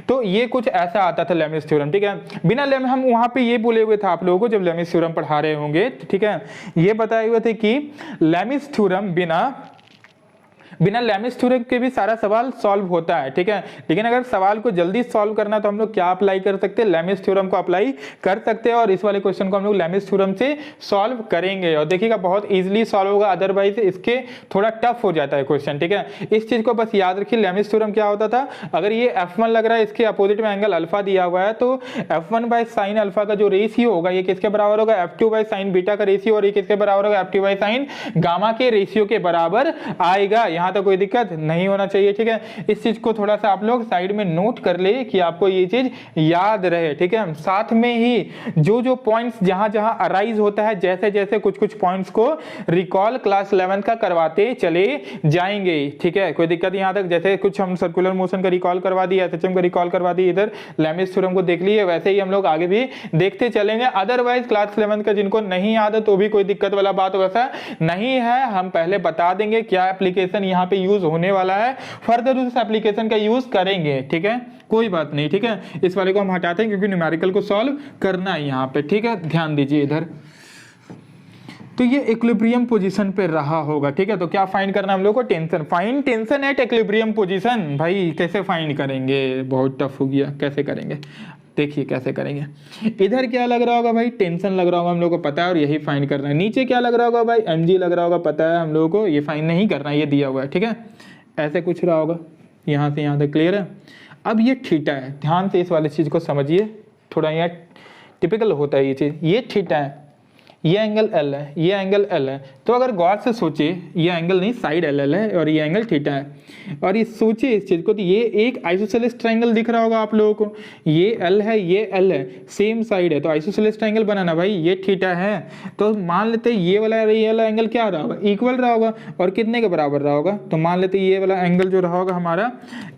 तो ये कुछ ऐसा आता था लेमिस थ्योरम, ठीक है। बिना हम वहां पे ये बोले हुए थे आप लोगों को जब लेमिस थ्योरम पढ़ा रहे होंगे, ठीक है, ये बताए हुए थे कि लेमिस थ्योरम बिना लेमिस थ्योरम के भी सारा सवाल सॉल्व होता है, ठीक है। लेकिन अगर सवाल को जल्दी सॉल्व करना तो हम लोग क्या अप्लाई कर सकते हैं, लेमिस थ्योरम को अप्लाई कर सकते हैं, और इस वाले क्वेश्चन को हम लोग लेमिस थ्योरम से सॉल्व करेंगे, और देखिएगा बहुत इजीली सॉल्व होगा, अदरवाइज इसके थोड़ा टफ हो जाता है क्वेश्चन, ठीक है। इस चीज को बस याद रखिए, लेमिस थ्योरम क्या होता था, अगर ये F1 लग रहा है, इसके अपोजिट में एंगल अल्फा दिया हुआ है, तो F1 बाय साइन अल्फा का जो रेशियो होगा ये किसके बराबर होगा, F2 बाय साइन बीटा का रेशियो, और ये किसके बराबर होगा, F2 बाय साइन गामा के रेशियो के बराबर आएगा। यहां तक कोई दिक्कत नहीं होना चाहिए, ठीक है। इस चीज को थोड़ा सा आप लोग साइड में नोट कर ले कि आपको ये चीज याद रहे, ठीक है। साथ में ही जो पॉइंट्स जहां जहां अराइज होता है, जैसे जैसे कुछ पॉइंट्स को रिकॉल क्लास 11 का करवाते चले जाएंगे, ठीक है, कोई दिक्कत यहां तक। जैसे कुछ हम सर्कुलर मोशन का रिकॉल करवा दिए, एसएचएम का रिकॉल करवा दिए, इधर लेमिस थ्योरम को देख लिए, वैसे ही हम लोग आगे भी देखते चलेंगे। अदरवाइज क्लास 11 का जिनको नहीं याद है तो भी कोई दिक्कत वाला बात वैसा नहीं है, हम पहले बता देंगे क्या एप्लीकेशन यहाँ पे यूज होने वाला है, फर्दर उस एप्लीकेशन का यूज करेंगे, ठीक है, कोई बात नहीं, ठीक है। इस वाले को हम हटाते हैं क्योंकि न्यूमेरिकल को सॉल्व करना है यहाँ पे, ठीक है, ध्यान दीजिए इधर। तो ये इक्विलिब्रियम पोजीशन पे रहा होगा, ठीक है। तो क्या फाइंड करना हम लोग को, tension, find tension at equilibrium position. भाई कैसे फाइंड करेंगे, बहुत टफ हो गया, कैसे करेंगे, देखिए कैसे करेंगे। इधर क्या लग रहा होगा भाई, टेंशन लग रहा होगा, हम लोग को पता है, और यही फाइंड करना है। नीचे क्या लग रहा होगा भाई, mg लग रहा होगा, पता है हम लोगों को, ये फाइंड नहीं करना है, ये दिया हुआ है, ठीक है, ऐसे कुछ रहा होगा, यहाँ से यहाँ तक क्लियर है। अब ये थीटा है, ध्यान से इस वाली चीज को समझिए, थोड़ा यहाँ टिपिकल होता है ये चीज, ये थीटा है, ये एंगल एल है, ये एंगल एल है। तो अगर गौर से सोचे, ये एंगल नहीं, साइड एल एल है और ये एंगल थीटा है, और ये सोचे इस चीज को, तो ये एक आइसोसेलेस ट्रायंगल दिख रहा होगा आप लोगों को, ये एल है, ये एल है, सेम साइड है, तो आइसोसेलेस ट्रायंगल बनाना भाई, ये थीटा है, तो मान लेते हैं ये वाला एंगल क्या रहा होगा, इक्वल रहा होगा, और कितने के बराबर रहा होगा, तो मान लेते हैं ये वाला एंगल जो रहा होगा हमारा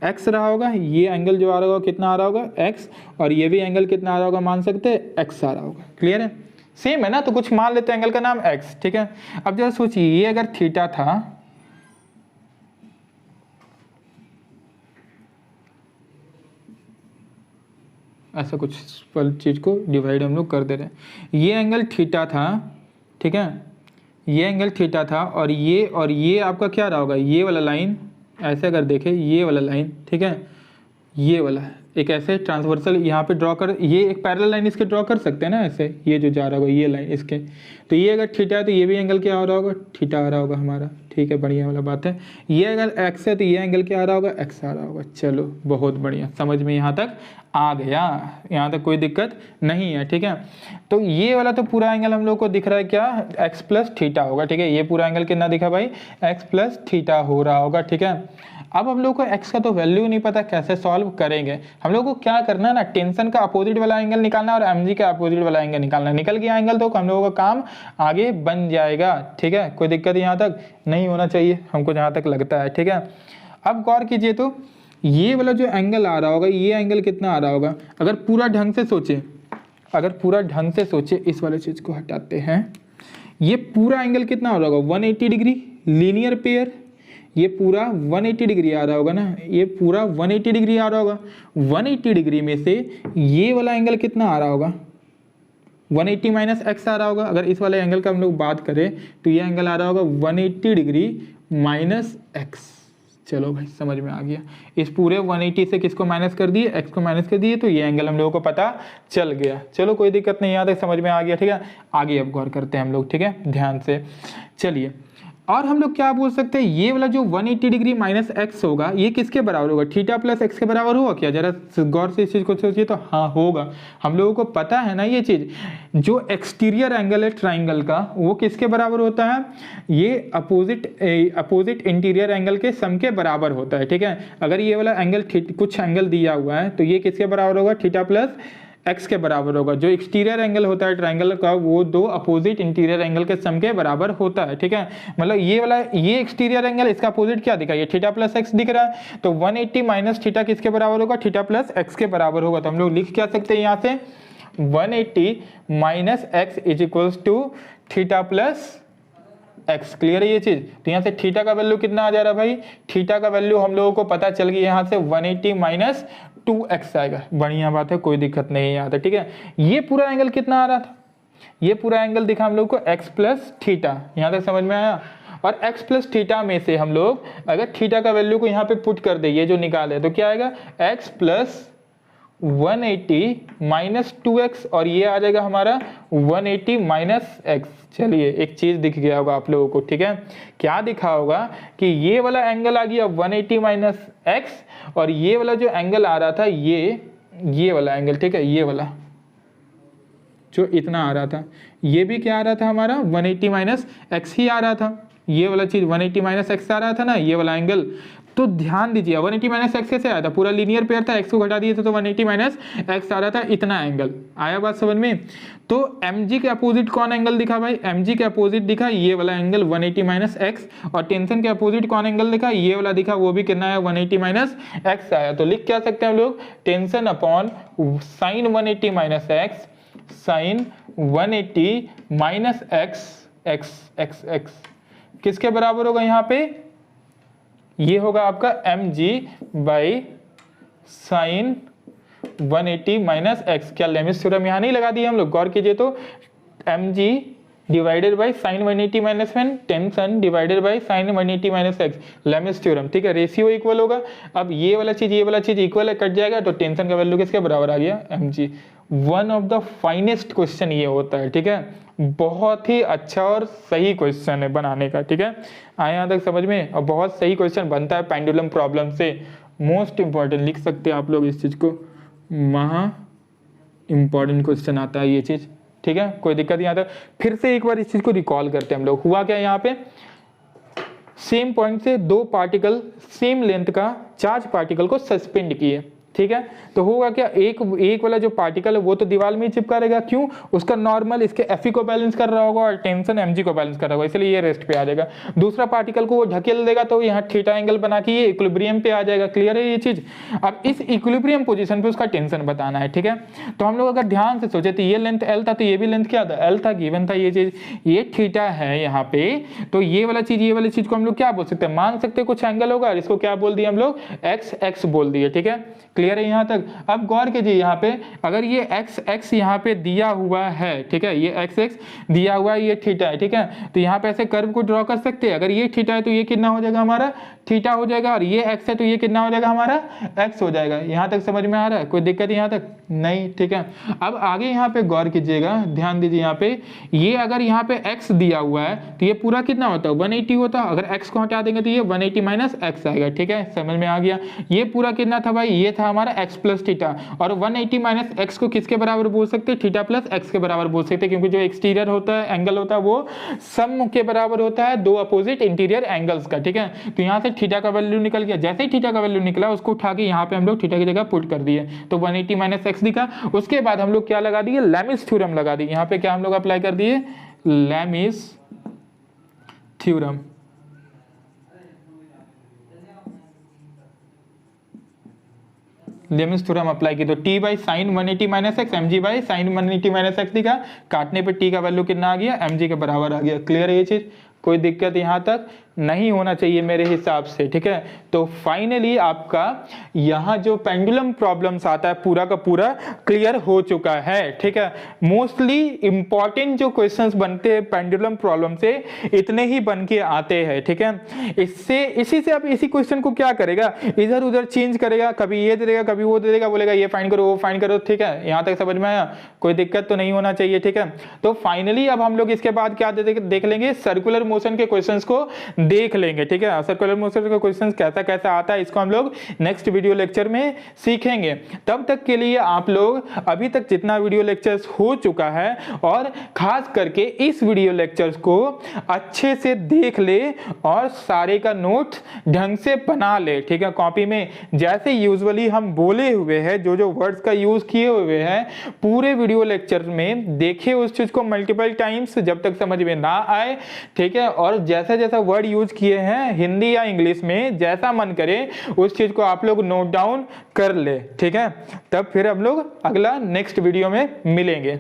एक्स रहा होगा, ये एंगल जो आ रहा होगा कितना आ रहा होगा एक्स, और ये भी एंगल कितना आ रहा होगा, मान सकते हैं एक्स आ रहा होगा। क्लियर है, सेम है ना, तो कुछ मान लेते हैं एंगल का नाम एक्स। ठीक है, अब जरा सोचिए, ये अगर थीटा था, ऐसा कुछ चीज को डिवाइड हम लोग कर दे रहे हैं, ये एंगल थीटा था, ठीक है, ये एंगल थीटा था, और ये आपका क्या रहा होगा, ये वाला लाइन, ऐसे अगर देखें ये वाला लाइन, ठीक है, ये वाला एक ऐसे ट्रांसवर्सल यहाँ पे ड्रॉ कर, ये एक पैरेलल लाइन इसके ड्रॉ कर सकते हैं ना ऐसे, ये जो जा रहा होगा ये लाइन इसके, तो ये अगर थीटा है तो ये भी एंगल क्या हो रहा होगा, थीटा आ रहा होगा हमारा। ठीक है, बढ़िया वाला बात है। ये अगर एक्स है तो ये एंगल क्या आ रहा होगा, एक्स आ रहा होगा। चलो बहुत बढ़िया, समझ में यहाँ तक आ गया, यहाँ तक कोई दिक्कत नहीं है। ठीक है, तो ये वाला तो पूरा एंगल हम लोग को दिख रहा है क्या, एक्स प्लस थीटा होगा। ठीक है, ये पूरा एंगल कितना दिखा भाई, एक्स प्लस थीटा हो रहा होगा। ठीक है, अब हम लोग को x का तो वैल्यू नहीं पता, कैसे सॉल्व करेंगे। हम लोग को क्या करना है ना, टेंशन का अपोजिट वाला एंगल निकालना है और mg का अपोजिट वाला एंगल निकालना है। निकल गया एंगल तो हम लोगों का काम आगे बन जाएगा। ठीक है, कोई दिक्कत यहाँ तक नहीं होना चाहिए, हमको जहाँ तक लगता है। ठीक है, अब गौर कीजिए, तो ये वाला जो एंगल आ रहा होगा, ये एंगल कितना आ रहा होगा, अगर पूरा ढंग से सोचे, अगर पूरा ढंग से सोचे, इस वाले चीज को हटाते हैं, ये पूरा एंगल कितना हो रहा होगा, 180 डिग्री लीनियर पेयर, ये पूरा 180 डिग्री आ रहा होगा ना, ये पूरा 180 डिग्री आ रहा होगा। 180 डिग्री में से ये वाला एंगल कितना आ रहा होगा, 180 माइनस एक्स आ रहा होगा। अगर इस वाले एंगल का हम लोग बात करें तो ये एंगल आ रहा होगा 180 डिग्री माइनस एक्स। चलो भाई समझ में आ गया, इस पूरे 180 से किसको माइनस कर दिए, एक्स को माइनस कर दिए, तो ये एंगल हम लोगों को पता चल गया। चलो कोई दिक्कत नहीं, यहाँ तक समझ में आ गया। ठीक है, आगे अब गौर करते हैं हम लोग। ठीक है, ध्यान से चलिए, और हम लोग क्या बोल सकते हैं, ये वाला जो 180 डिग्री माइनस एक्स होगा, ये किसके बराबर होगा, थीटा प्लस एक्स के बराबर होगा क्या, जरा गौर से इस चीज को सोचिए। तो हाँ होगा, हम लोगों को पता है ना ये चीज, जो एक्सटीरियर एंगल है ट्राइंगल का, वो किसके बराबर होता है, ये अपोजिट इंटीरियर एंगल के सम के बराबर होता है। ठीक है, अगर ये वाला एंगल कुछ एंगल दिया हुआ है तो ये किसके बराबर होगा, थीटा प्लस एक्स के बराबर होगा। जो एक्सटीरियर एंगल होता है ट्राइंगल का, वो दो अपोजिट इंटीरियर एंगल के सम के बराबर होता है। ठीक है, मतलब ये वाला, ये एक्सटीरियर एंगल, इसका अपोजिट क्या दिखा, ये थीटा प्लस एक्स दिख रहा है, तो 180 माइनस थीटा किसके बराबर होगा, थीटा प्लस एक्स के बराबर होगा। तो हम लोग लिख क्या सकते हैं यहाँ से, 180 minus x is equals to theta plus x. Clear है ये चीज, तो यहाँ से थीटा का वैल्यू कितना आ जा रहा है भाई, थीटा का वैल्यू हम लोगों को पता चल गया, यहाँ से 180 माइनस 2x आएगा। बढ़िया बात है, कोई दिक्कत नहीं है यहाँ तक। ठीक है, ये पूरा एंगल कितना आ रहा था, ये पूरा एंगल दिखा हम लोग को x प्लस थीटा, यहाँ तक समझ में आया। और x प्लस थीटा में से हम लोग अगर थीटा का वैल्यू को यहाँ पे पुट कर दे, ये जो निकाले, तो क्या आएगा, x प्लस 180 माइनस 2x, और ये आ जाएगा हमारा 180 माइनस एक्स। चलिए एक चीज दिख गया होगा आप लोगों को। ठीक है, क्या दिखा होगा कि ये वाला एंगल आ गया 180 माइनस एक्स, और ये वाला जो एंगल आ रहा था, ये वाला एंगल, ठीक है, ये वाला जो इतना आ रहा था, ये भी क्या आ रहा था हमारा 180 माइनस एक्स ही आ रहा था। ये वाला चीज 180 माइनस एक्स आ रहा था ना, ये वाला एंगल। तो ध्यान दीजिए, 180 माइनस एक्स कैसे आया था, पूरा लीनियर पेयर था, एक्स को घटा दिए थे तो 180 माइनस एक्स आ रहा था, इतना एंगल आया। बात समझ में। तो mg के अपोजिट कौन एंगल दिखा भाई, mg के अपोजिट दिखा ये वाला एंगल 180 माइनस एक्स, और टेंशन के अपोजिट कौन एंगल दिखा, ये वाला दिखा, वो भी कितना है 180 माइनस एक्स आया। तो लिख क्या सकते हैं हम लोग, tension upon sine 180 minus x, sine 180 minus x, x x x किसके बराबर होगा, यहाँ पे ये होगा आपका mg by sine 180 minus x. क्या लेमिस थ्योरम यहाँ नहीं लगा दिया हम लोग, गौर कीजिए तो, mg divided by sine 180 minus one, tension divided by sine 180 minus x, Lami's theorem. ठीक है, रेशियो इक्वल होगा। अब ये वाला चीज इक्वल है, कट जाएगा, तो टेंशन का वैल्यू किसके बराबर आ गया, mg। One of the finest question ये होता है। ठीक है, बहुत ही अच्छा और सही क्वेश्चन है बनाने का। ठीक है, आए यहाँ तक समझ में, और बहुत सही क्वेश्चन बनता है पेंडुलम प्रॉब्लम से। मोस्ट इंपॉर्टेंट लिख सकते हैं आप लोग इस चीज को, महा इंपॉर्टेंट क्वेश्चन आता है ये चीज। ठीक है, कोई दिक्कत यहाँ तक। फिर से एक बार इस चीज को रिकॉल करते हैं हम लोग। हुआ क्या यहाँ पे, सेम पॉइंट से दो पार्टिकल सेम लेंथ का चार्ज पार्टिकल को सस्पेंड किए, ठीक है। तो होगा क्या, एक वाला जो पार्टिकल है वो तो दीवार में ही चिपका रहेगा, क्यों, उसका नॉर्मल इसके Fe को बैलेंस कर रहा होगा और टेंशन Mg को बैलेंस कर रहा होगा, इसलिए ये रेस्ट पे आ जाएगा। दूसरा पार्टिकल को वो ढकेल देगा तो यहाँ थीटा एंगल बना के ये इक्विलिब्रियम पे आ जाएगा। क्लियर है ये चीज। अब इस इक्विलिब्रियम पोजीशन पे उसका टेंशन बताना है, ठीक है। तो हम लोग अगर ध्यान से सोचे तो ये लेंथ L था, तो ये भी लेंथ क्या था, L था, गिवन था ये चीज, ये थीटा है यहाँ पे। तो ये वाला चीज को हम लोग क्या बोल सकते हैं, मान सकते हैं कुछ एंगल होगा, इसको क्या बोल दिया हम लोग, x बोल दिए, ठीक है। क्लियर है यहाँ तक। अब गौर कीजिए यहाँ पे, अगर ये x यहाँ पे दिया हुआ है, ठीक है, ये x दिया हुआ है, ये थीटा है, ठीक है। तो यहाँ पे ऐसे कर्व को ड्रॉ कर सकते हैं। अगर ये थीटा है तो ये कितना हो जाएगा हमारा, थीटा हो जाएगा, और ये x है तो ये कितना हो जाएगा हमारा, x हो जाएगा। यहाँ तक समझ में आ रहा है, कोई दिक्कत यहाँ तक नहीं, ठीक है। अब आगे यहाँ पे गौर कीजिएगा, ध्यान दीजिए यहाँ पे, ये अगर यहाँ पे x दिया हुआ है तो ये पूरा कितना होता है, 180 होता है। अगर x को हटा देंगे तो ये 180 माइनस x आएगा, ठीक है, समझ में आ गया। ये पूरा कितना था भाई, ये था हमारा x प्लस थीटा, और 180 माइनस x को किसके बराबर बोल सकते हैं, थीटा प्लस x के बराबर बोल सकते हैं, क्योंकि जो एक्सटीरियर होता है एंगल होता है वो सम के बराबर होता है दो अपोजिट इंटीरियर एंगल्स का, ठीक है। तो यहाँ से थीटा का वैल्यू निकल गया। जैसे ही थीटा का वैल्यू निकला उसको उठा के यहाँ पे हम लोग थीटा की जगह पुट कर दिए, तो 180 माइनस x दिखा। उसके बाद हम लोग क्या लगा दिए, लैमिस थ्योरम लगा दिए। यहाँ पे क्या हम लोग अप्लाई कर दिए, Lami's theorem. Lami's theorem apply की तो t by sine 180 minus x, mg by sine 180 minus x दिखा। काटने पे t का वैल्यू कितना आ गया, mg के बराबर आ गया। क्लियर है ये चीज, कोई दिक्कत यहाँ तक नहीं होना चाहिए मेरे हिसाब से, ठीक है। तो फाइनली आपका यहाँ जो पेंडुलम प्रॉब्लम्स आता है पूरा का पूरा क्लियर हो चुका है, ठीक है। मोस्टली इंपॉर्टेंट जो क्वेश्चंस बनते हैं पेंडुलम प्रॉब्लम से इतने ही बन के आते हैं, ठीक है। इसी से आप इसी क्वेश्चन को क्या करेगा, इधर उधर चेंज करेगा, कभी ये दे देगा कभी वो दे देगा, बोलेगा ये फाइंड करो वो फाइंड करो, ठीक है। यहाँ तक समझ में आया, कोई दिक्कत तो नहीं होना चाहिए, ठीक है। तो फाइनली अब हम लोग इसके बाद क्या देख लेंगे, सर्कुलर मोशन के क्वेश्चंस को देख लेंगे, ठीक है। सर्कुलर मोशन का क्वेश्चन कैसा कैसा आता है इसको हम लोग नेक्स्ट वीडियो लेक्चर में सीखेंगे। तब तक के लिए आप लोग अभी तक जितना वीडियो लेक्चर्स हो चुका है, और खास करके इस वीडियो लेक्चर्स को अच्छे से देख ले और सारे का नोट ढंग से बना ले, ठीक है। कॉपी में जैसे यूजुअली हम बोले हुए हैं, जो जो वर्ड्स का यूज किए हुए हैं पूरे वीडियो लेक्चर में देखे उस चीज को मल्टीपल टाइम्स जब तक समझ में ना आए, ठीक है। और जैसा जैसा वर्ड यूज किए हैं हिंदी या इंग्लिश में, जैसा मन करे उस चीज को आप लोग नोट डाउन कर ले, ठीक है। तब फिर हम लोग अगला नेक्स्ट वीडियो में मिलेंगे।